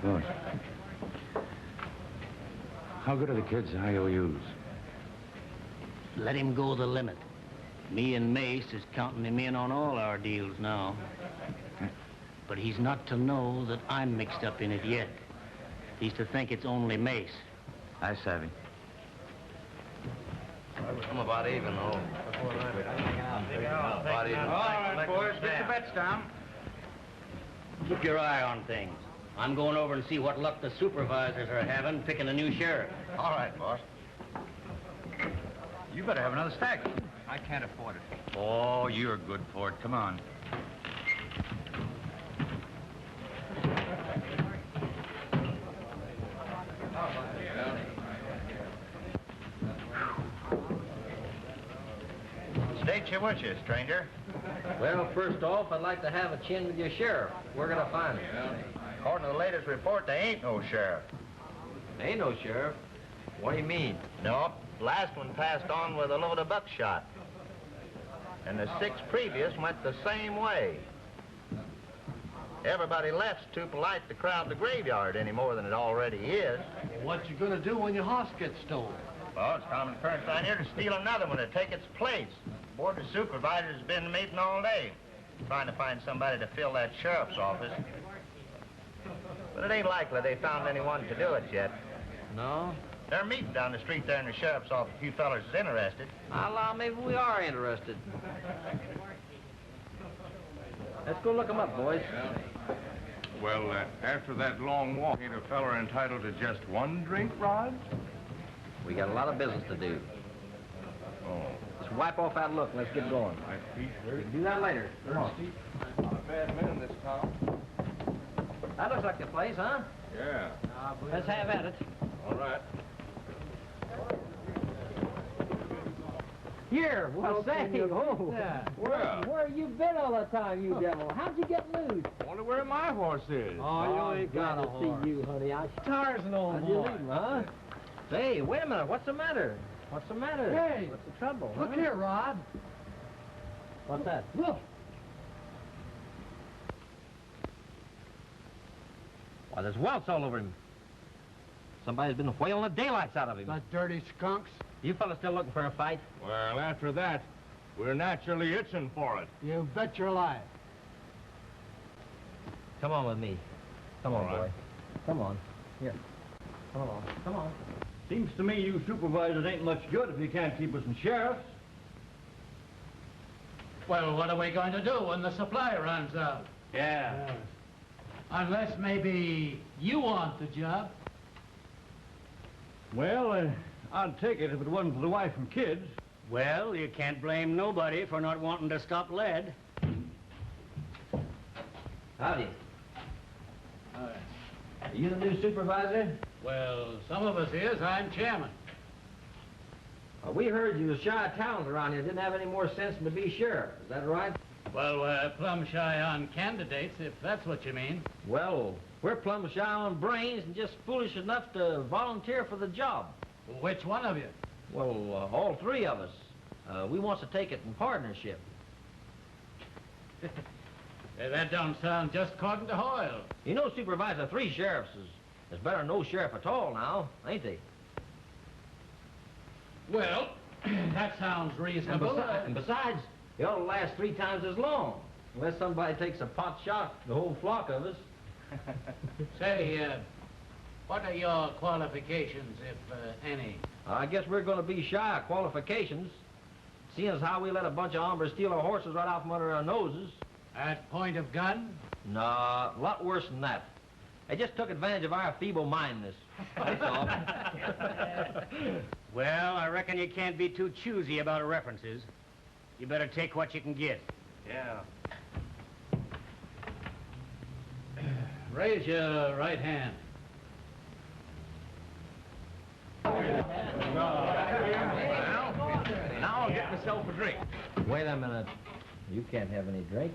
Good. How good are the kids' IOUs? Let him go the limit. Me and Mace is counting him in on all our deals now. But he's not to know that I'm mixed up in it yet. He's to think it's only Mace. I savvy. I'm about even, though. About even. All right, boys, get the bets down. Keep your eye on things. I'm going over and see what luck the supervisors are having picking a new sheriff. All right, boss. You better have another stack. I can't afford it. Oh, you're good for it. Come on. State you with you, stranger. Well, first off, I'd like to have a chin with your sheriff. We're going to find him. According to the latest report, there ain't no sheriff. Ain't no sheriff. What do you mean? No, last one passed on with a load of buckshot. And the 6 previous went the same way. Everybody left's too polite to crowd the graveyard any more than it already is. What you gonna do when your horse gets stolen? Well, it's common occurrence down here to steal another one to take its place. The board of supervisors has been meeting all day, trying to find somebody to fill that sheriff's office. But it ain't likely they found anyone to do it yet. No? They're meeting down the street there in the sheriff's office. A few fellas is interested. I'll allow maybe we are interested. Let's go look them up, boys. Well, after that long walk, ain't a feller entitled to just one drink, Rod? We got a lot of business to do. Oh. Let's wipe off that look and let's get going. We can do that later. Come on. Not a bad man in this town. That looks like the place, huh? Yeah. Let's have at it. All right. Here, well, say, where you been all the time, you devil? How'd you get loose? Wonder where my horse is. Oh, you ain't got a horse. See you, honey. Tarzan, old boy. How'd you leave him, huh? Hey, wait a minute. What's the matter? What's the matter? Hey. What's the trouble? Look here, Rod. What's that? Look. Why, there's welts all over him. Somebody's been whaling the daylights out of him. The dirty skunks. You fellas still looking for a fight? Well, after that, we're naturally itching for it. You bet your life. Come on with me. Come on, All right. boy. Come on. Here. Come along. Come on. Seems to me you supervisors ain't much good if you can't keep us in sheriffs. Well, what are we going to do when the supply runs out? Yeah. Unless maybe you want the job. Well, I'd take it if it wasn't for the wife and kids. Well, you can't blame nobody for not wanting to stop lead. Howdy. Are you the new supervisor? Well, some of us is. I'm chairman. We heard you was shy of towns around here. Didn't have any more sense than to be sheriff. Is that right? Well, we're plumb shy on candidates, if that's what you mean. Well, we're plumb shy on brains and just foolish enough to volunteer for the job. Which one of you? Well, all 3 of us. We wants to take it in partnership. That don't sound just according to Hoyle. You know, Supervisor, 3 sheriffs is better than no sheriff at all now, ain't they? Well, that sounds reasonable. And besides, they ought to last 3 times as long. Unless somebody takes a pot shot, the whole flock of us. Say, what are your qualifications, if any? I guess we're going to be shy of qualifications, seeing as how we let a bunch of hombres steal our horses right out from under our noses. At point of gun? No, a lot worse than that. They just took advantage of our feeble-mindedness. That's all. Well, I reckon you can't be too choosy about references. You better take what you can get. Yeah. Raise your right hand. Now I'll get myself a drink. Wait a minute. You can't have any drink.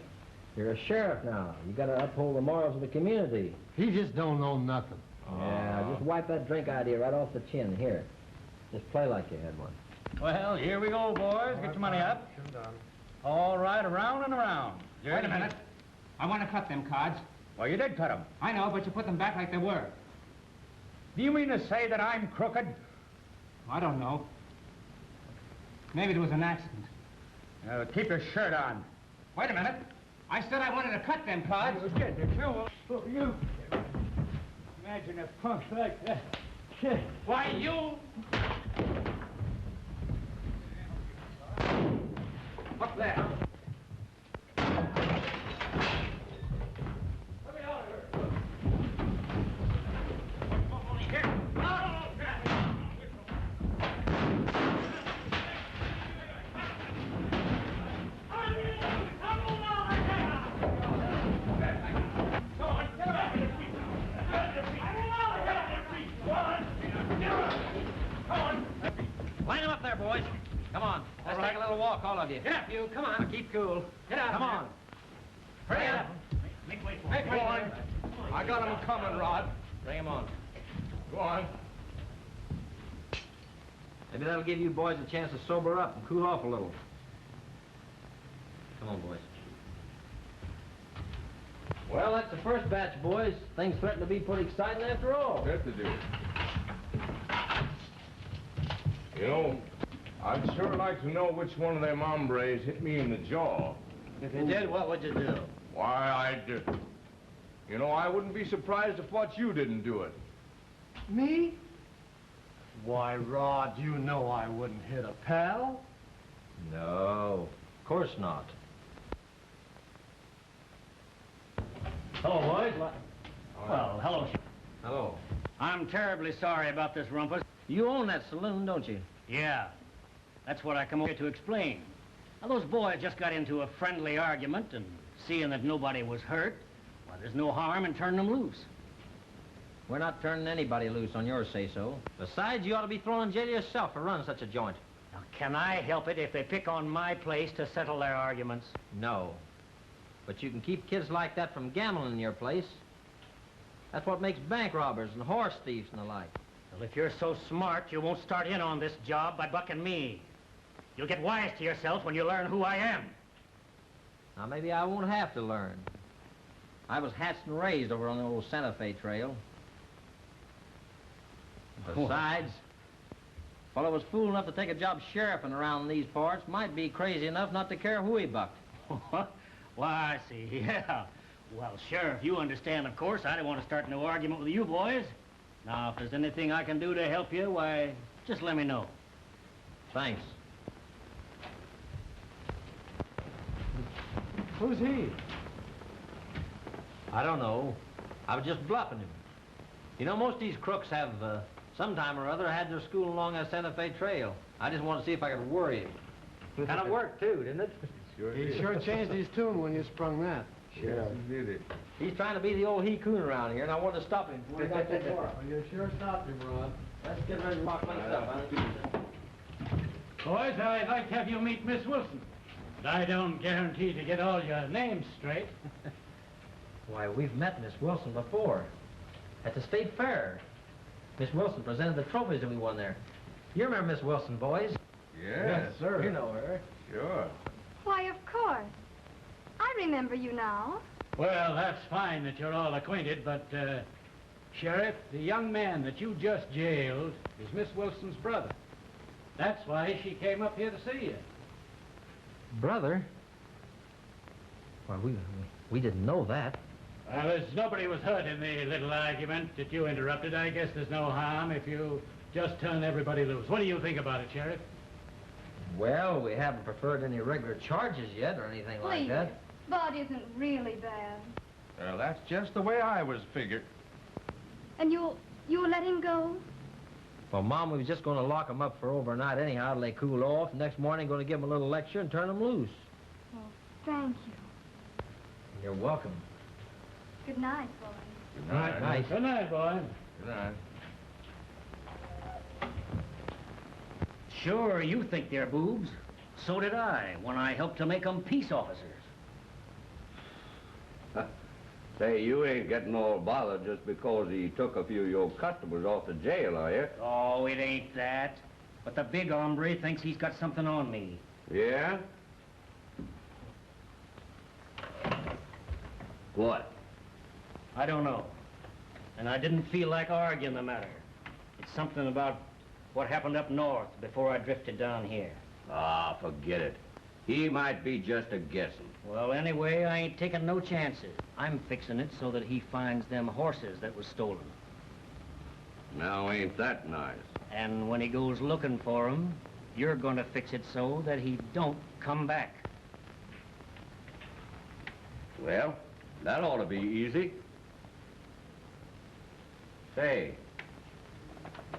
You're a sheriff now. You got to uphold the morals of the community. He just don't know nothing. Yeah, just wipe that drink idea right off the chin. Here. Just play like you had one. Well, here we go, boys. Get your money up. All right, around and around. Wait a minute. I want to cut them cards. Well, you did cut them. I know, but you put them back like they were. Do you mean to say that I'm crooked? I don't know. Maybe it was an accident. Keep your shirt on. Wait a minute. I said I wanted to cut them cards. You did you? Oh, you. Imagine a punk like that. Why, you... What's that? Come on. Let's take a little walk, all of you. Get up, you. Come on. Now, keep cool. Get out. Come on. Hurry up. Make way for Make him. way. I got him coming, Rod. Bring him on. Go on. Maybe that'll give you boys a chance to sober up and cool off a little. Come on, boys. Well, that's the first batch, boys. Things threaten to be pretty exciting after all. Bet they do. You know, I'd sure like to know which one of them hombres hit me in the jaw. If you did, what would you do? Why, you know, I wouldn't be surprised if what you didn't do it. Me? Why, Rod, you know I wouldn't hit a pal. No, of course not. Hello, boys. Well, hello. Hello. I'm terribly sorry about this rumpus. You own that saloon, don't you? Yeah, that's what I come over here to explain. Now, those boys just got into a friendly argument, and seeing that nobody was hurt, well, there's no harm in turning them loose. We're not turning anybody loose on your say-so. Besides, you ought to be thrown in jail yourself for running such a joint. Now, can I help it if they pick on my place to settle their arguments? No. But you can keep kids like that from gambling in your place. That's what makes bank robbers and horse thieves and the like. Well, if you're so smart, you won't start in on this job by bucking me. You'll get wise to yourself when you learn who I am. Now, maybe I won't have to learn. I was hatched and raised over on the old Santa Fe trail. Besides, a fellow was fool enough to take a job sheriffing around these parts might be crazy enough not to care who he bucked. Why, I see, yeah. Well, Sheriff, you understand, of course. I don't want to start no argument with you boys. Now, if there's anything I can do to help you, why, just let me know. Thanks. Who's he? I don't know. I was just bluffing him. You know, most of these crooks have, sometime or other, had their school along that Santa Fe trail. I just wanted to see if I could worry him. Kind of worked, too, didn't it? Sure He did. sure changed his tune when you sprung that. Sure did it. He's trying to be the old he-coon around here, and I wanted to stop him before he got too far. Well, you sure stopped him, Rod. Let's get ready to rock myself. Boys, I'd like to have you meet Miss Wilson. But I don't guarantee to get all your names straight. Why, we've met Miss Wilson before. At the state fair. Miss Wilson presented the trophies that we won there. You remember Miss Wilson, boys? Yes, sir. You know her. Sure. Why, of course. I remember you now. Well, that's fine that you're all acquainted, but, Sheriff, the young man that you just jailed is Miss Wilson's brother. That's why she came up here to see you. Brother? Well, we didn't know that. Well, as nobody was hurt in the little argument that you interrupted, I guess there's no harm if you just turn everybody loose. What do you think about it, Sheriff? Well, we haven't preferred any regular charges yet or anything like that. Bud isn't really bad. Well, that's just the way I was figured. And you'll let him go? Well, Mom, we was just going to lock him up for overnight anyhow till they cool off. Next morning, going to give him a little lecture and turn him loose. Well, thank you. You're welcome. Good night, boys. Good night. Nice. Good night, boy. Good night. Sure, you think they're boobs. So did I, when I helped to make them peace officers. Say, you ain't getting all bothered just because he took a few of your customers off to jail, are you? Oh, it ain't that. But the big hombre thinks he's got something on me. Yeah? What? I don't know. And I didn't feel like arguing the matter. It's something about what happened up north before I drifted down here. Ah, forget it. He might be just a guessing. Well, anyway, I ain't taking no chances. I'm fixing it so that he finds them horses that was stolen. Now, ain't that nice? And when he goes looking for 'em, you're gonna fix it so that he don't come back. Well, that ought to be easy. Say,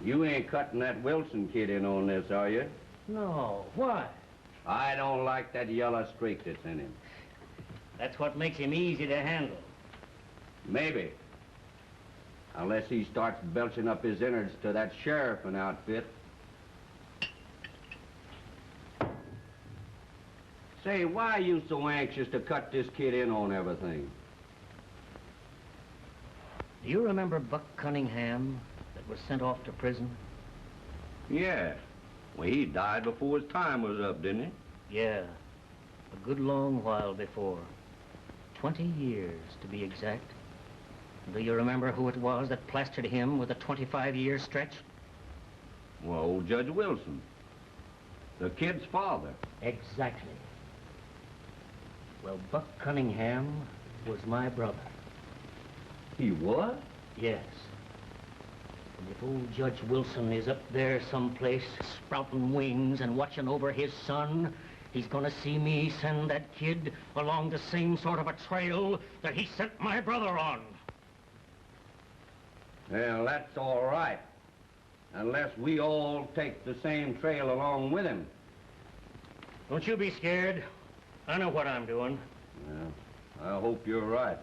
you ain't cutting that Wilson kid in on this, are you? No, why? I don't like that yellow streak that's in him. That's what makes him easy to handle. Maybe. Unless he starts belching up his innards to that sheriff and outfit. Say, why are you so anxious to cut this kid in on everything? Do you remember Buck Cunningham that was sent off to prison? Yeah. Well, he died before his time was up, didn't he? Yeah, a good long while before. 20 years, to be exact. Do you remember who it was that plastered him with a 25-year stretch? Well, old Judge Wilson. The kid's father. Exactly. Well, Buck Cunningham was my brother. He was? Yes. And if old Judge Wilson is up there someplace sprouting wings and watching over his son, he's gonna see me send that kid along the same sort of a trail that he sent my brother on. Well, that's all right. Unless we all take the same trail along with him. Don't you be scared. I know what I'm doing. Well, I hope you're right.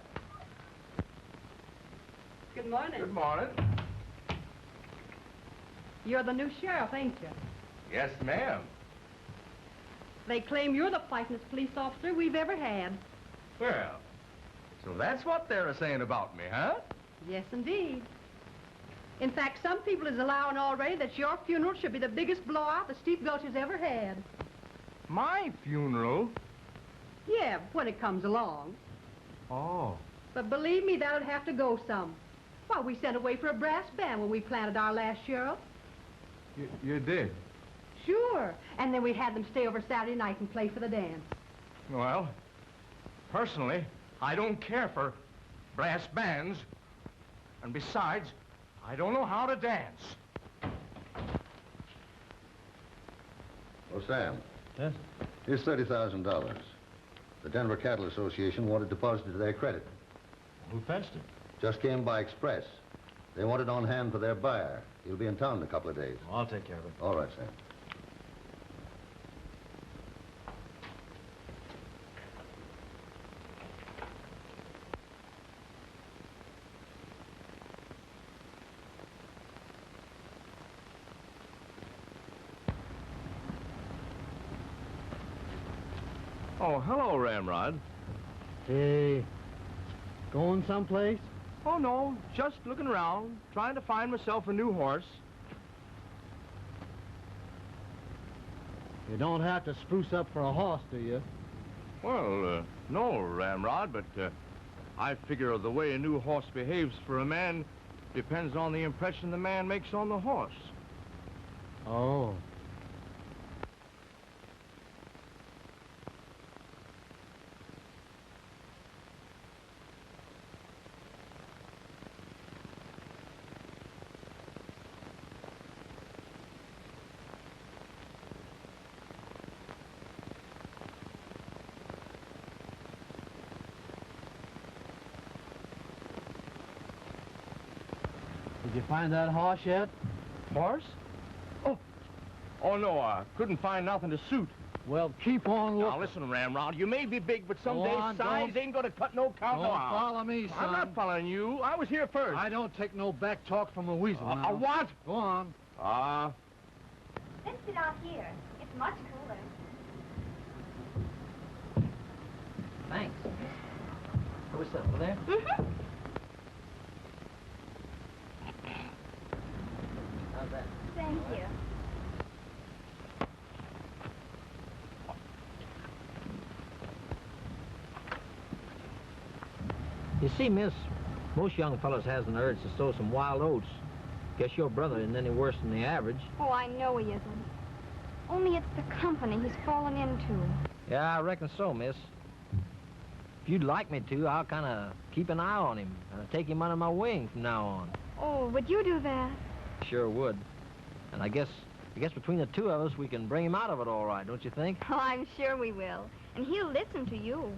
Good morning. Good morning. You're the new sheriff, ain't you? Yes, ma'am. They claim you're the fightingest police officer we've ever had. Well, so that's what they're saying about me, huh? Yes, indeed. In fact, some people is allowing already that your funeral should be the biggest blowout the Steep Gulch has ever had. My funeral? Yeah, when it comes along. Oh. But believe me, that'll have to go some. Why, we sent away for a brass band when we planted our last sheriff. You did? Sure. And then we had them stay over Saturday night and play for the dance. Well, personally, I don't care for brass bands. And besides, I don't know how to dance. Oh, Sam. Yes? Here's $30,000. The Denver Cattle Association wanted deposited to their credit. Who fetched it? Just came by express. They want it on hand for their buyer. He'll be in town in a couple of days. I'll take care of it. All right, Sam. Oh, hello, Ramrod. Hey, going someplace? Oh, no, just looking around, trying to find myself a new horse. You don't have to spruce up for a horse, do you? Well, no, Ramrod, but I figure the way a new horse behaves for a man depends on the impression the man makes on the horse. Oh. Did you find that horse yet? Horse? Oh, no, I couldn't find nothing to suit. Well, keep on looking. Now, listen, Ramrod, you may be big, but Go someday on, size don't- ain't gonna cut no count. Don't no. follow me, son. I'm not following you. I was here first. I don't take no back talk from a weasel now. What? Go on. Let's sit out here. It's much cooler. Thanks. Can we sit over there? Mm-hmm. How's that? Thank you. You see, miss, most young fellas has an urge to sow some wild oats. Guess your brother isn't any worse than the average. Oh, I know he isn't. Only it's the company he's fallen into. Yeah, I reckon so, miss. If you'd like me to, I'll kind of keep an eye on him and take him under my wing from now on. Oh, would you do that? Sure would. And I guess between the two of us, we can bring him out of it all right, don't you think? Oh, I'm sure we will. And he'll listen to you.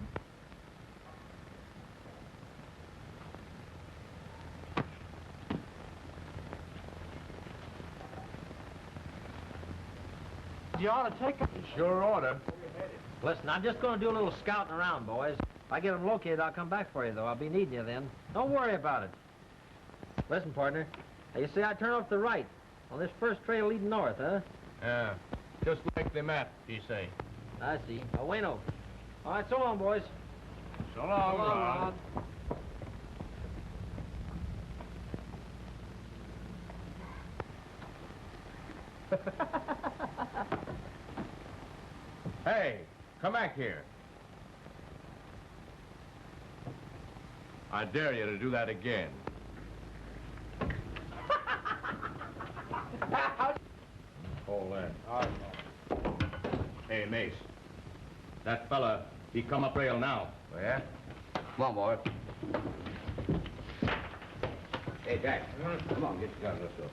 You ought to take him. Sure order. Listen, I'm just going to do a little scouting around, boys. If I get him located, I'll come back for you, though. I'll be needing you then. Don't worry about it. Listen, partner. Now, you see I turn off to the right on this first trail leading north, huh? Yeah, just like the map, you say. I see. A Bueno. All right, so long, boys. So long, Rod. Hey, come back here. I dare you to do that again. Hold that. Hey, Mace. That fella, he come up rail now. Oh, yeah? Come on, boy. Hey, Jack. Come on, get your gun. Let's go.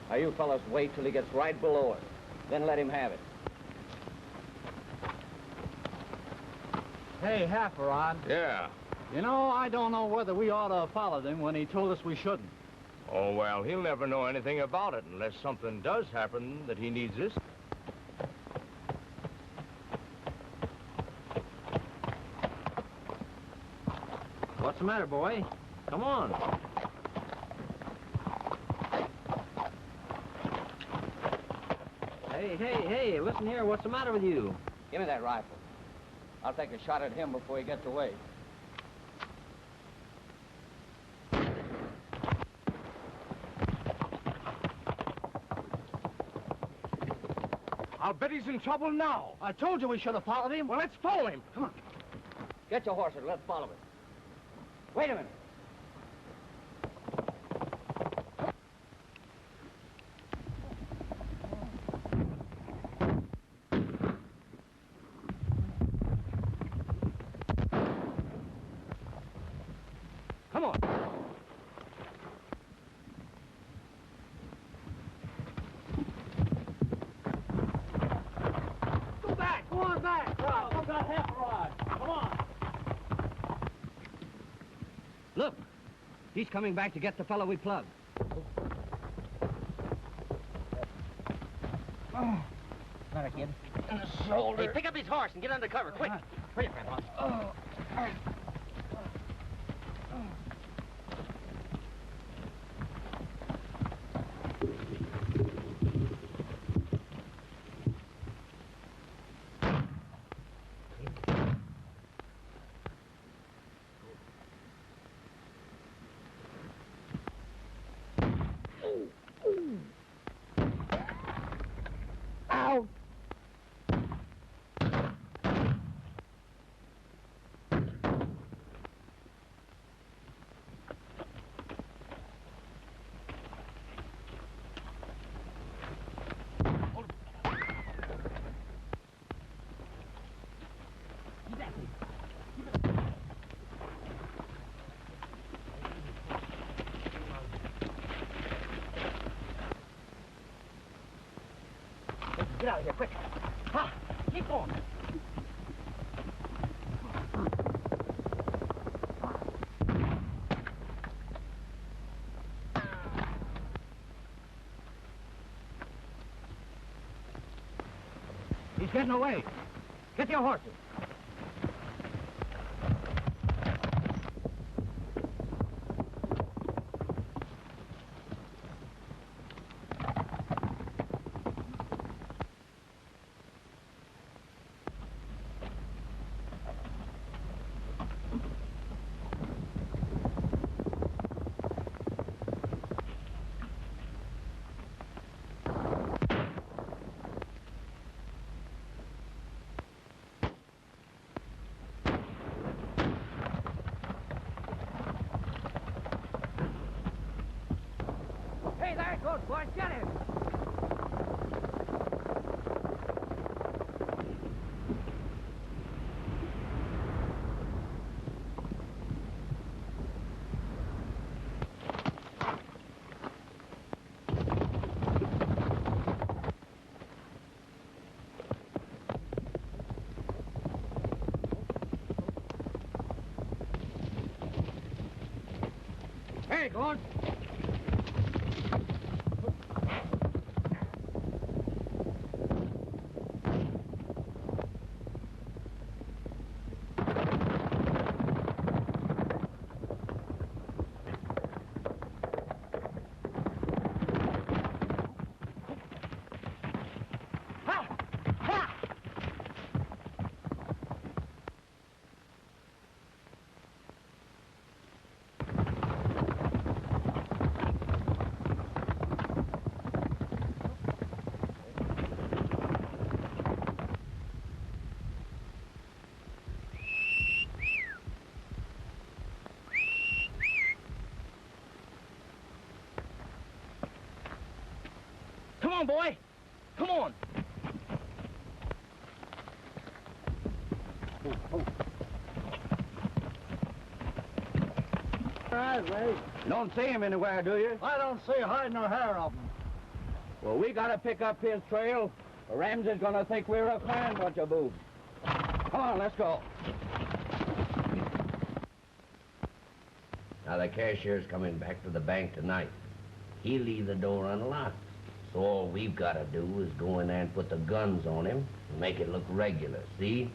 Now, you fellas wait till he gets right below us. Then let him have it. Hey, Half-a-Rod. Yeah. You know, I don't know whether we ought to have followed him when he told us we shouldn't. Oh, well, he'll never know anything about it unless something does happen that he needs this. What's the matter, boy? Come on. Hey, listen here. What's the matter with you? Give me that rifle. I'll take a shot at him before he gets away. I'll bet he's in trouble now. I told you we should have followed him. Well, let's follow him. Come on. Get your horses. Let's follow him. Wait a minute. Come on. Go back. Go on back. Oh, we've got Half-a-Rod. Come on. Look, he's coming back to get the fellow we plugged. Oh. Got a kid. In the shoulder. Hey, pick up his horse and get under cover, quick. Hurry up, Grandpa. Oh. Ow! Get out of here, quick. Ha! Keep going. He's getting away. Get your horses. Hey, there it goes, boys. Get him. Okay, go on. Come on, boy. Come on. All right, Ray. Don't see him anywhere, do you? I don't see hiding or hair of him. Well, we gotta pick up his trail. Or Ramsey's gonna think we're a fine bunch of boobs. Come on, let's go. Now, the cashier's coming back to the bank tonight. He'll leave the door unlocked. So all we've got to do is go in there and put the guns on him and make it look regular, see?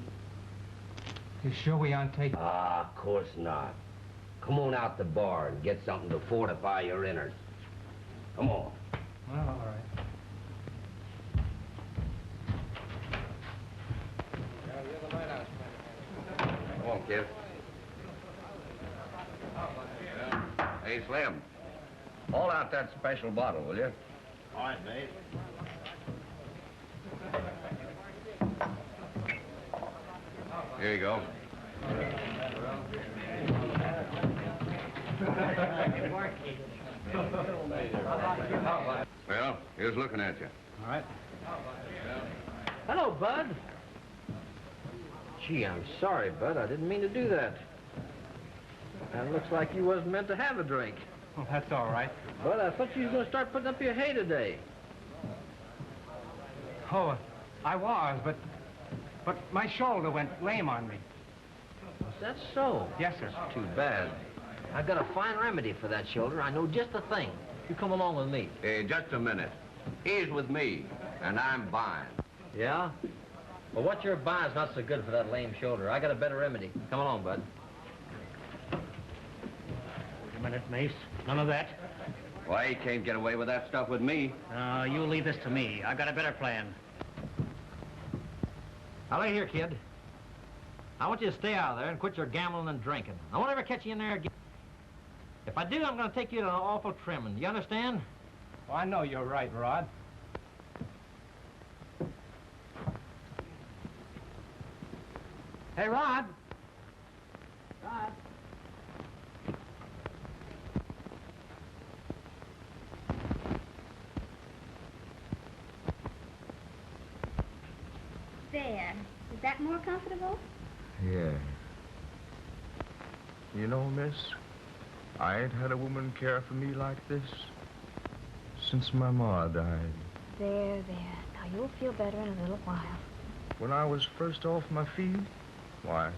You sure we aren't taking... Ah, of course not. Come on out the bar and get something to fortify your innards. Come on. Well, all right. Come on, kid. Hey, Slim. Haul out that special bottle, will you? All right, mate. Here you go. Well, here's looking at you. All right. Hello, Bud. Gee, I'm sorry, Bud. I didn't mean to do that. And looks like you wasn't meant to have a drink. Well, that's all right. Bud, I thought you was going to start putting up your hay today. Oh, I was, but my shoulder went lame on me. Is that so? Yes, sir. Too bad. I got a fine remedy for that shoulder. I know just the thing. You come along with me. Hey, just a minute. He's with me, and I'm buying. Yeah? Well, what you're buying is not so good for that lame shoulder. I got a better remedy. Come along, Bud. Wait a minute, Mace. None of that. Why, he can't get away with that stuff with me. You leave this to me. I got a better plan. Now, look here, kid. I want you to stay out of there and quit your gambling and drinking. I won't ever catch you in there again. If I do, I'm going to take you to an awful trimming. You understand? Oh, I know you're right, Rod. Hey, Rod. Rod. There. Is that more comfortable? Yeah. You know, miss, I ain't had a woman care for me like this since my ma died. There. Now, you'll feel better in a little while. When I was first off my feet, why,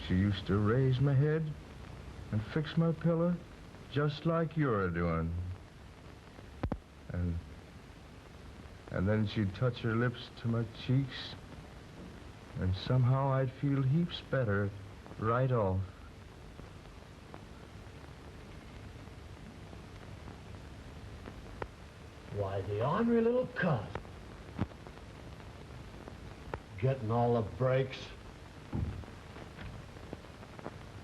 she used to raise my head and fix my pillow just like you're doing. And then she'd touch her lips to my cheeks, and somehow I'd feel heaps better right off. Why, the ornery little cuss. Getting all the breaks.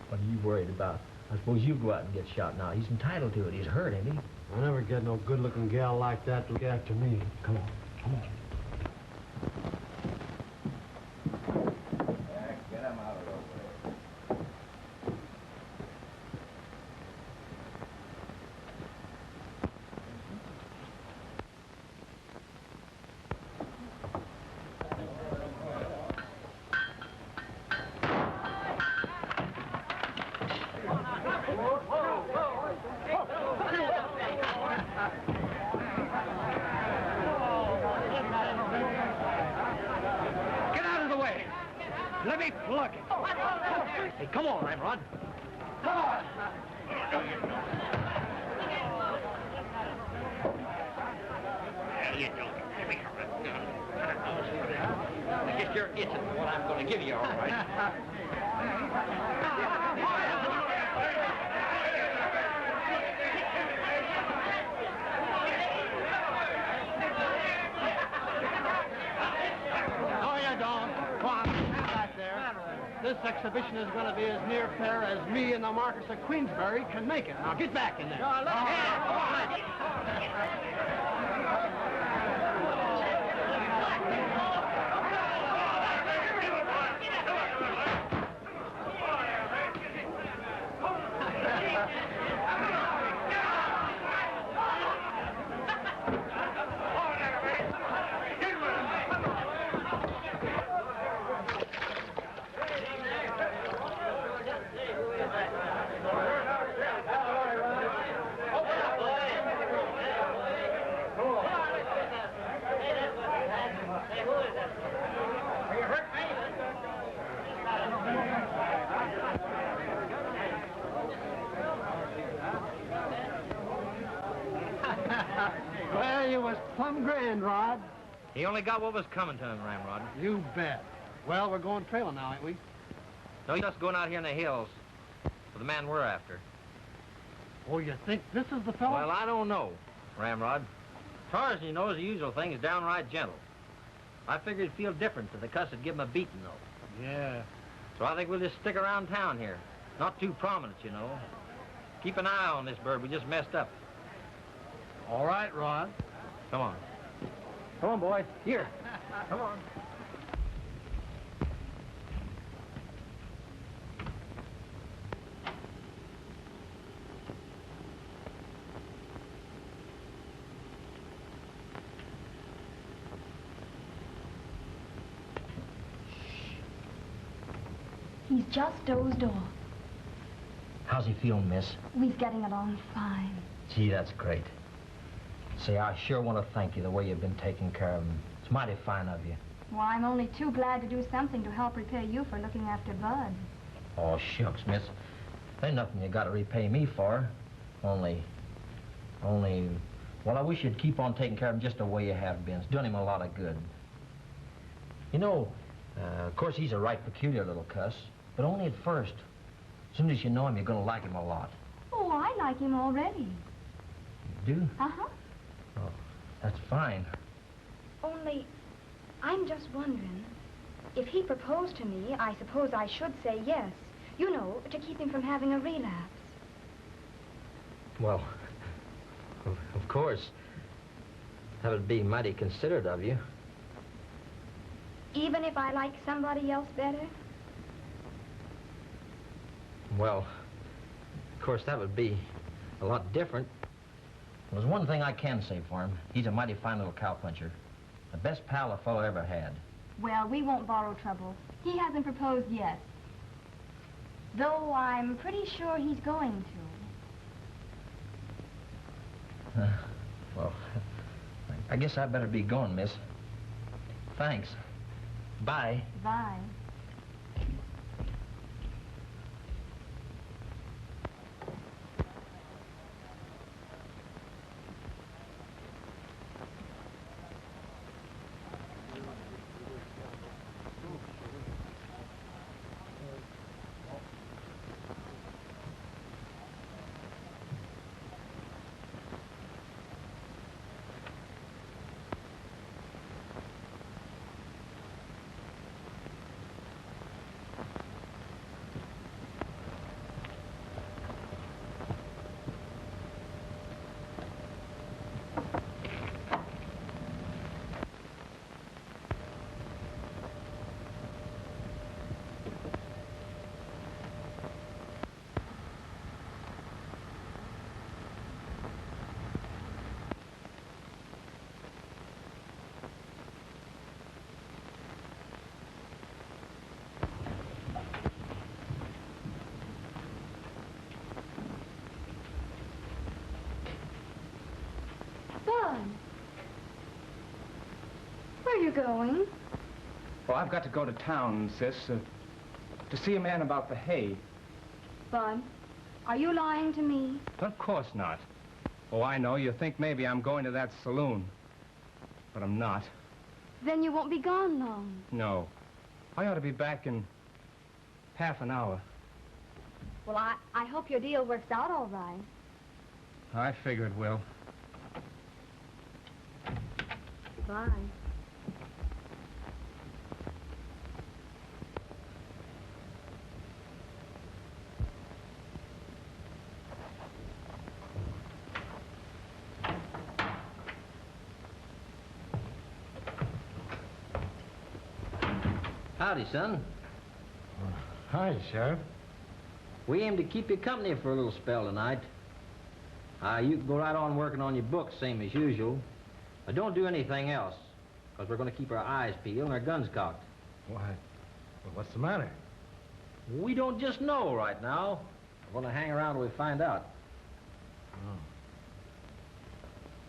What are you worried about? I suppose you go out and get shot now. He's entitled to it. He's hurt, ain't he? I never get no good-looking gal like that to look after me. Come on, come on. Get him out of the way. Get out of the way! Let me plug it. Hey, come on, Ramrod. Come on! I guess you're itching for what I'm going to give you, all right. No, you don't. Come on, stand back there. This exhibition is going to be as near fair as me and the Marquis of Queensberry can make it. Now, get back in there. Well, you was plumb grand, Rod. He only got what was coming to him, Ramrod. You bet. Well, we're going trailing now, ain't we? No, he's just going out here in the hills for the man we're after. Oh, you think this is the fellow? Well, I don't know, Ramrod. Tarzan, you know, is the usual thing, is downright gentle. I figured he'd feel different if the cuss would give him a beating, though. Yeah. So I think we'll just stick around town here. Not too prominent, you know. Keep an eye on this bird. We just messed up. All right, Rod. Come on. Come on, boy. Here. Come on. He's just dozed off. How's he feeling, miss? We's getting along fine. Gee, that's great. Say, I sure want to thank you the way you've been taking care of him. It's mighty fine of you. Well, I'm only too glad to do something to help repay you for looking after Bud. Oh, shucks, miss. Ain't nothing you got to repay me for. Only, well, I wish you'd keep on taking care of him just the way you have been. It's doing him a lot of good. You know, of course, he's a right peculiar little cuss, but only at first. As soon as you know him, you're going to like him a lot. Oh, I like him already. You do? Uh-huh. Oh, that's fine. Only, I'm just wondering, if he proposed to me, I suppose I should say yes. You know, to keep him from having a relapse. Well, of course. That would be mighty considerate of you. Even if I like somebody else better? Well, of course, that would be a lot different. There's one thing I can say for him. He's a mighty fine little cowpuncher. The best pal a fellow ever had. Well, we won't borrow trouble. He hasn't proposed yet. Though I'm pretty sure he's going to. Well, I guess I better be going, miss. Thanks. Bye. Bye. Bud. Where are you going? Well, I've got to go to town, sis, to see a man about the hay. Bud, are you lying to me? Of course not. Oh, I know. You think maybe I'm going to that saloon. But I'm not. Then you won't be gone long. No. I ought to be back in half an hour. Well, I hope your deal works out all right. I figure it will. Bye. Howdy, son. Hi, Sheriff. We aim to keep you company for a little spell tonight. You can go right on working on your books, same as usual. But don't do anything else, because we're going to keep our eyes peeled and our guns cocked. Why? Well, what's the matter? We don't just know right now. We're going to hang around till we find out. Oh.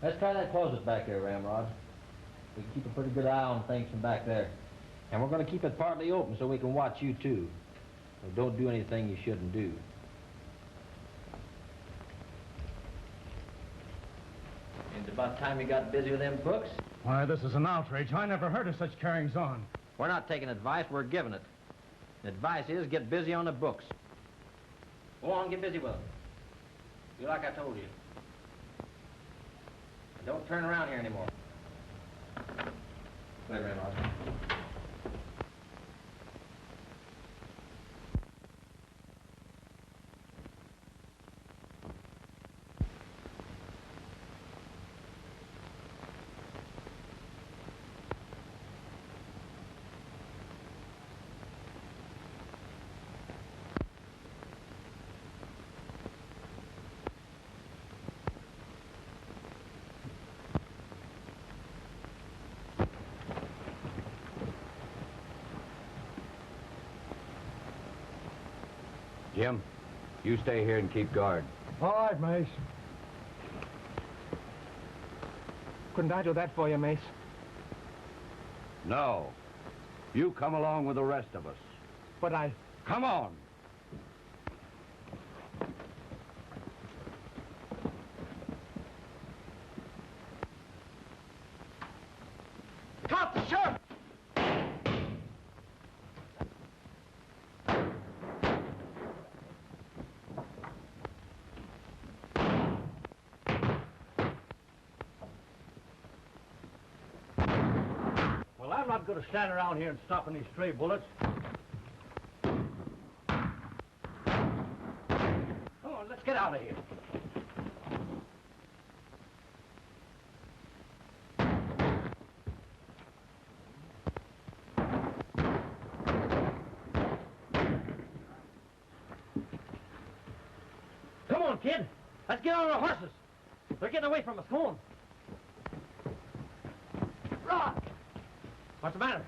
Let's try that closet back there, Ramrod. We can keep a pretty good eye on things from back there. And we're going to keep it partly open so we can watch you, too. So don't do anything you shouldn't do. It's about time you got busy with them books. Why, this is an outrage. I never heard of such carryings on. We're not taking advice, we're giving it. The advice is get busy on the books. Go on, get busy with them. Do like I told you. And don't turn around here anymore. Wait, Ramrod. Jim, you stay here and keep guard. All right, Mace. Couldn't I do that for you, Mace? No. You come along with the rest of us. But I... Come on. Cop the sheriff! Well, I'm not going to stand around here and stopping these stray bullets. Come on, let's get out of here. Come on, kid. Let's get on our horses. They're getting away from us. Come on. Rock! What's the matter?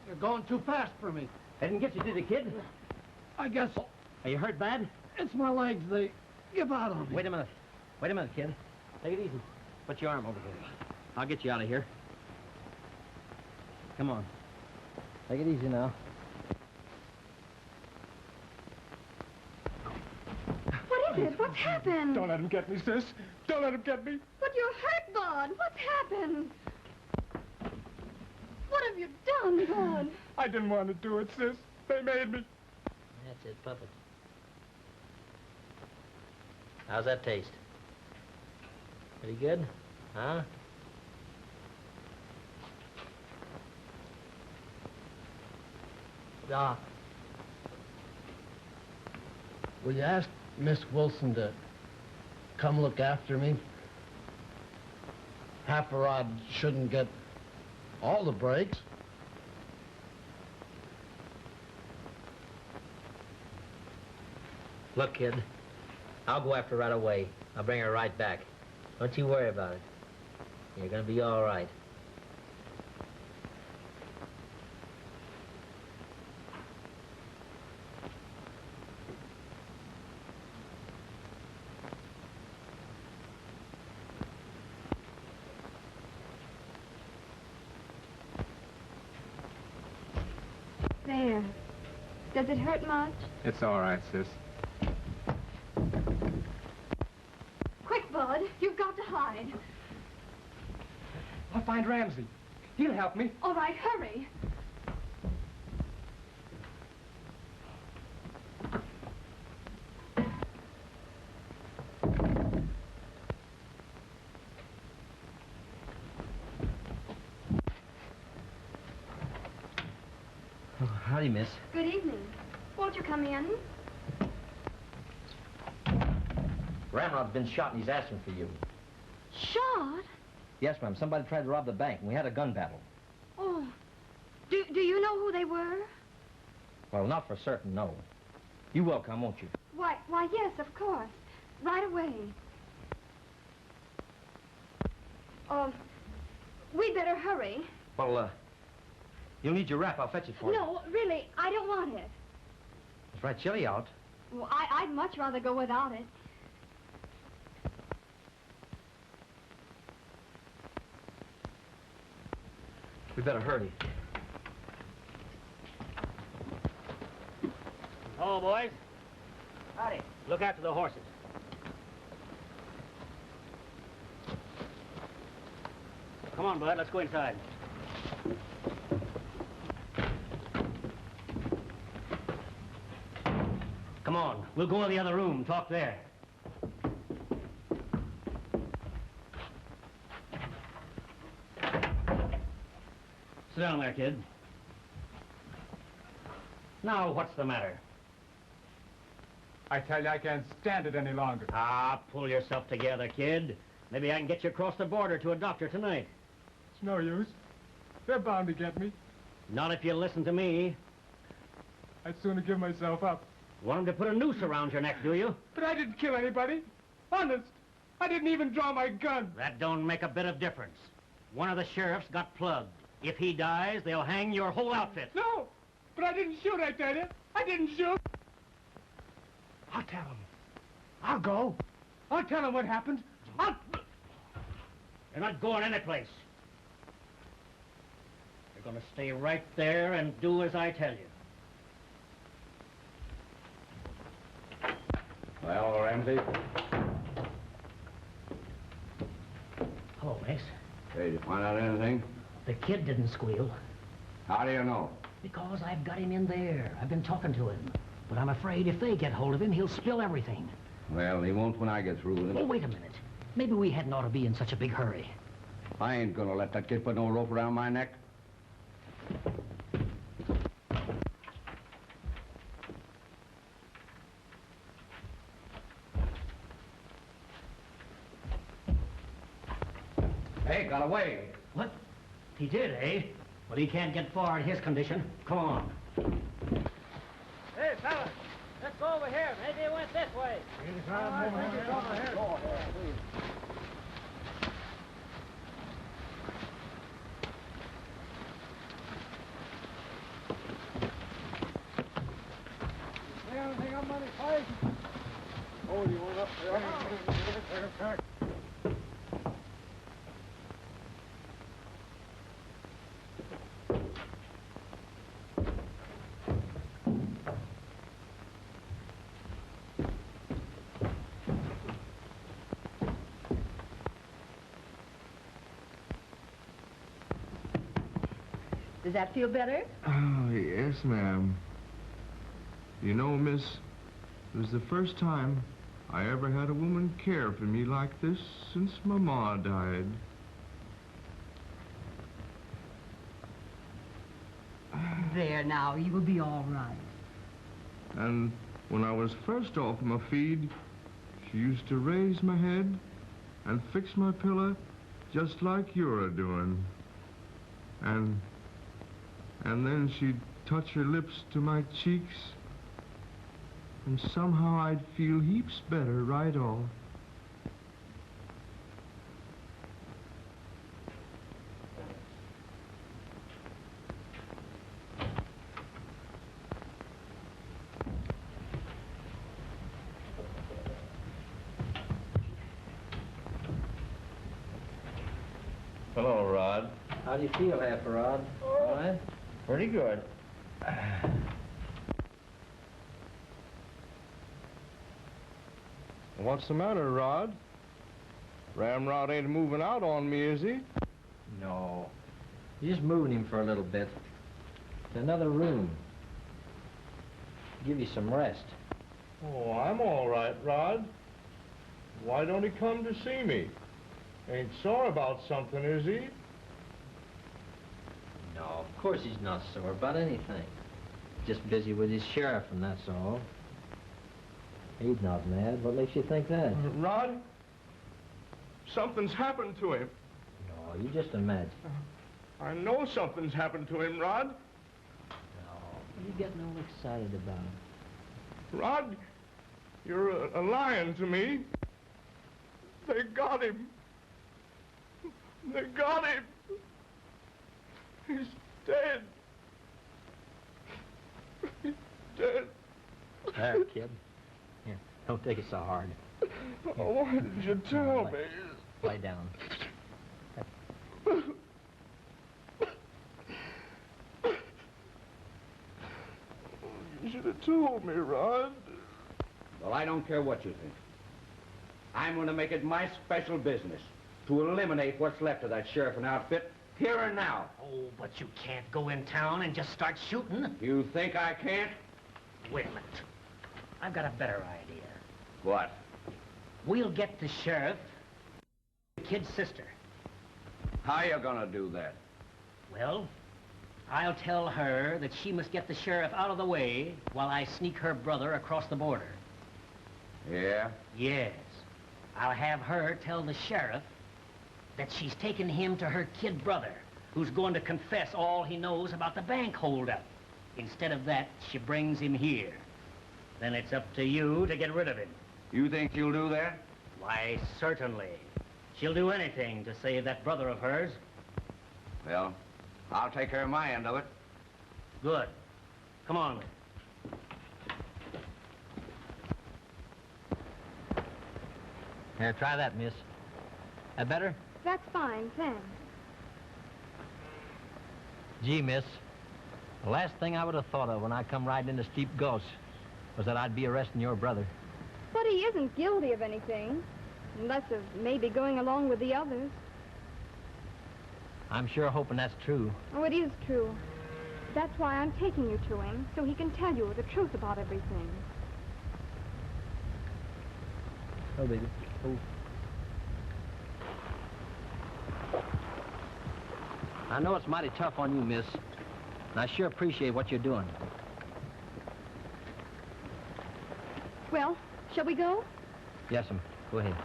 You're going too fast for me. They didn't get you, did they, kid? I guess Are you hurt bad? it's my legs. They give out on me. Wait a minute. Wait a minute, kid. Take it easy. Put your arm over here. I'll get you out of here. Come on. Take it easy now. What is it? What's happened? Don't let him get me, sis. Don't let him get me. But you're hurt, Bud. What's happened? What have you done, Bud? I didn't want to do it, sis. They made me. That's it, puppet. How's that taste? Pretty good? Huh? Doc, will you ask Miss Wilson to come look after me? Half-a-rod shouldn't get all the breaks. Look, kid, I'll go after her right away. I'll bring her right back. Don't you worry about it. You're gonna be all right. There. Does it hurt much? It's all right, sis. Quick, Bud. You've got to hide. I'll find Ramsey. He'll help me. All right, hurry. Oh, howdy, miss. Good evening. Won't you come in? Ramrod's been shot and he's asking for you. Shot? Yes, ma'am. Somebody tried to rob the bank and we had a gun battle. Oh. Do you know who they were? Well, not for certain, no. You will come, won't you? Why, yes, of course. Right away. We'd better hurry. Well, you'll need your wrap. I'll fetch it for you. No, really, I don't want it. It's right chilly out. Well, I'd much rather go without it. We better hurry. Oh, boys. Howdy. Look after the horses. Come on, Bud, let's go inside. Come on, we'll go in the other room, talk there. Sit down there, kid. Now, what's the matter? I tell you, I can't stand it any longer. Ah, pull yourself together, kid. Maybe I can get you across the border to a doctor tonight. It's no use. They're bound to get me. Not if you listen to me. I'd sooner give myself up. Want them to put a noose around your neck, do you? But I didn't kill anybody. Honest. I didn't even draw my gun. That don't make a bit of difference. One of the sheriffs got plugged. If he dies, they'll hang your whole outfit. No, but I didn't shoot, I tell you. I didn't shoot. I'll tell him. I'll go. I'll tell him what happened. You're not going anyplace. You're going to stay right there and do as I tell you. Well, Ramsey? Hello, Mace. Hey, did you find out anything? The kid didn't squeal. How do you know? Because I've got him in there. I've been talking to him. But I'm afraid if they get hold of him, he'll spill everything. Well, he won't when I get through with him. Oh, wait a minute. Maybe we hadn't ought to be in such a big hurry. I ain't gonna let that kid put no rope around my neck. Hey, got away. What? He did, eh? But he can't get far in his condition. Come on. Hey, fella, let's go over here. Maybe it went this way. See anything up on his face? Oh, you went up there. Does that feel better? Oh, yes, ma'am. You know, miss, it was the first time I ever had a woman care for me like this since my ma died. There now, you will be all right. And when I was first off my feed, she used to raise my head and fix my pillow just like you're a-doing. And then she'd touch her lips to my cheeks, and somehow I'd feel heaps better right off. Hello, Rod. How do you feel, Half Rod? All right? Pretty good. What's the matter, Rod? Ramrod ain't moving out on me, is he? No. You're just moving him for a little bit. To another room. Give you some rest. Oh, I'm all right, Rod. Why don't he come to see me? Ain't sore about something, is he? No, of course he's not sore about anything. Just busy with his sheriff, and that's all. He's not mad. What makes you think that? Rod, something's happened to him. No, you just imagine. I know something's happened to him, Rod. What are you getting all excited about? Rod, you're a lying to me. They got him. They got him. He's dead. He's dead. There, kid. Here, don't take it so hard. Oh, why did you tell me? Lay down. You should have told me, Rod. Well, I don't care what you think. I'm going to make it my special business to eliminate what's left of that sheriff and outfit here and now. Oh, but you can't go in town and just start shooting. You think I can't? Wait a minute. I've got a better idea. What? We'll get the sheriff, the kid's sister. How you gonna do that? Well, I'll tell her that she must get the sheriff out of the way while I sneak her brother across the border. Yeah? Yes. I'll have her tell the sheriff that she's taken him to her kid brother, who's going to confess all he knows about the bank holdup. Instead of that, she brings him here. Then it's up to you to get rid of him. You think you'll do that? Why, certainly. She'll do anything to save that brother of hers. Well, I'll take care of my end of it. Good. Come on. Here, try that, miss. That better? That's fine, thanks. Gee, miss, the last thing I would have thought of when I come riding into Steep Gulch was that I'd be arresting your brother. But he isn't guilty of anything, unless of maybe going along with the others. I'm sure hoping that's true. Oh, it is true. That's why I'm taking you to him, so he can tell you the truth about everything. Oh, baby. Oh. I know it's mighty tough on you, miss, and I sure appreciate what you're doing. Well, shall we go? Yes'm. Go ahead.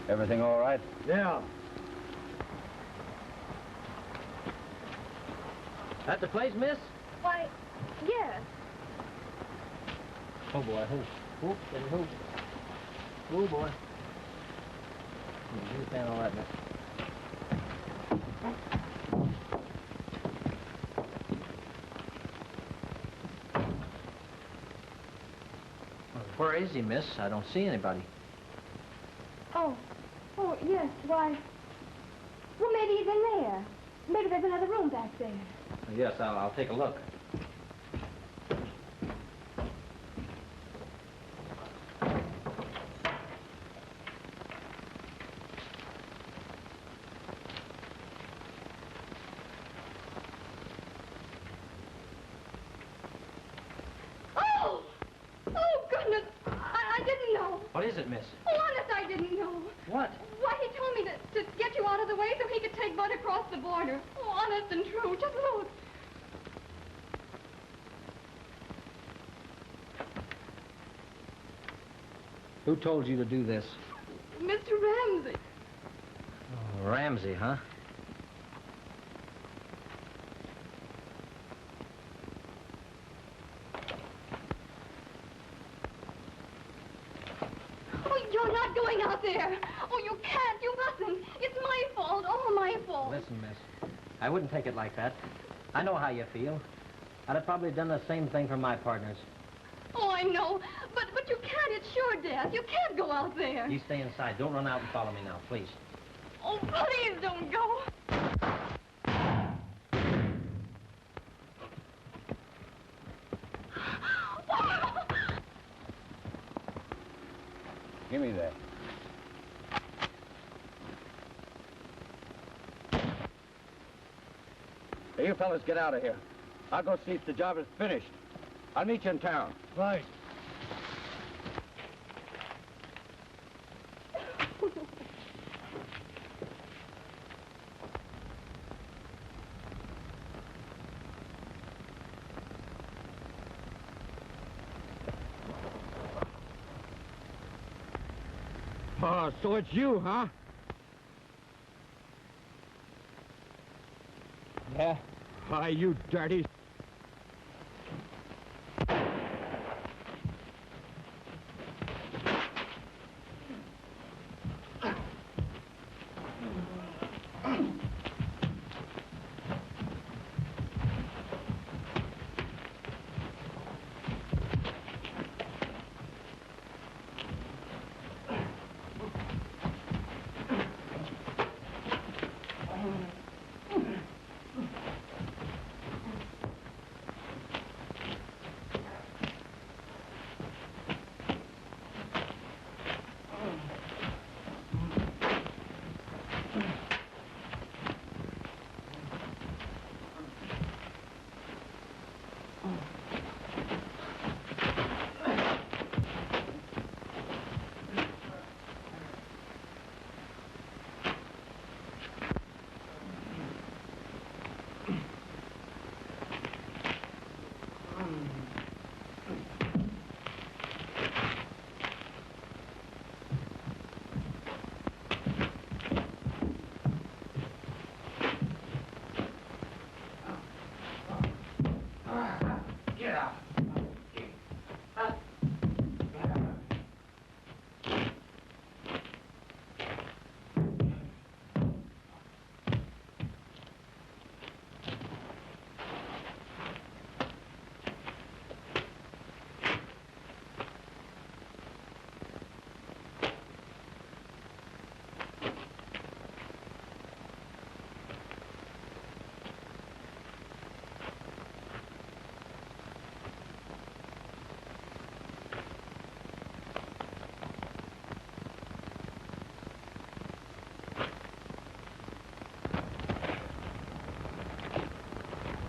Everything all right? Yeah. That the place, miss? Why, yes. Oh, boy. Oh, oh, steady, oh. Oh, boy. You stand all right, miss. Where is he, miss? I don't see anybody. Oh, yes, why... Well, maybe he's in there. Maybe there's another room back there. Yes, I'll take a look. is it, miss? Oh, honest, I didn't know. What? Why, he told me to get you out of the way so he could take Bud across the border. Oh, honest and true. Just look. Who told you to do this? Mr. Ramsey. Oh, Ramsey, huh? Oh, you're not going out there. Oh, you can't. You mustn't. It's my fault. All my fault. Listen, miss, I wouldn't take it like that. I know how you feel. I'd have probably done the same thing for my partners. Oh, I know. But you can't. It's sure death. You can't go out there. You stay inside. Don't run out and follow me now, please. Oh, please don't go. Give me that. Hey, you fellas, get out of here. I'll go see if the job is finished. I'll meet you in town. Right. Oh, so it's you, huh? Yeah. Why, you dirty...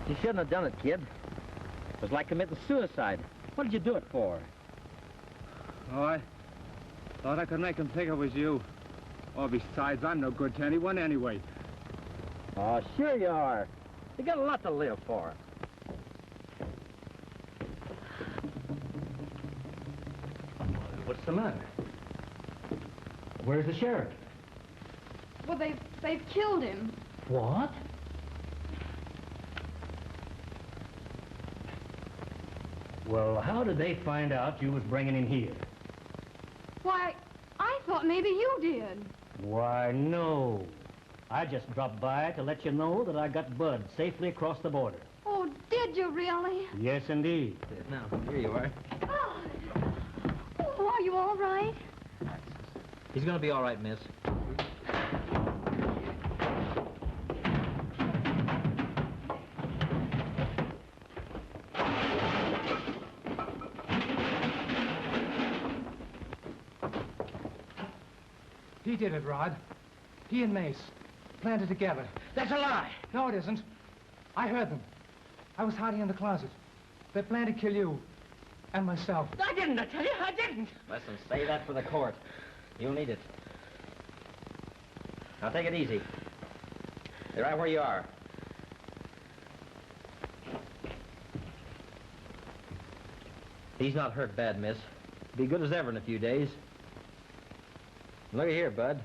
You shouldn't have done it, kid. It was like committing suicide. What did you do it for? Oh, I thought I could make him think it was you. Oh, besides, I'm no good to anyone anyway. Oh, sure you are. You got a lot to live for. What's the matter? Where's the sheriff? Well, they've killed him. What? Well, how did they find out you was bringing him here? Why, I thought maybe you did. Why, no. I just dropped by to let you know that I got Bud safely across the border. Oh, did you really? Yes, indeed. Now, here you are. Oh, are you all right? He's gonna be all right, miss. He did it, Rod. He and Mace planted together. That's a lie. No, it isn't. I heard them. I was hiding in the closet. They planned to kill you. and myself. I didn't, I tell you, I didn't. Listen, say that for the court. You'll need it. Now take it easy. Stay right where you are. He's not hurt bad, miss. Be good as ever in a few days. Look here, Bud.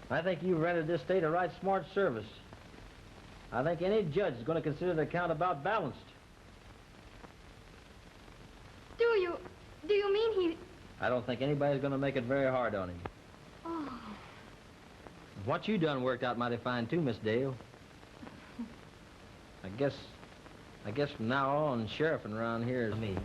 I think you've rendered this state a right smart service. I think any judge is going to consider the account about balanced. Do you mean he... I don't think anybody's going to make it very hard on him. Oh. What you done worked out mighty fine, too, Miss Dale. I guess from now on, sheriffing around here is me.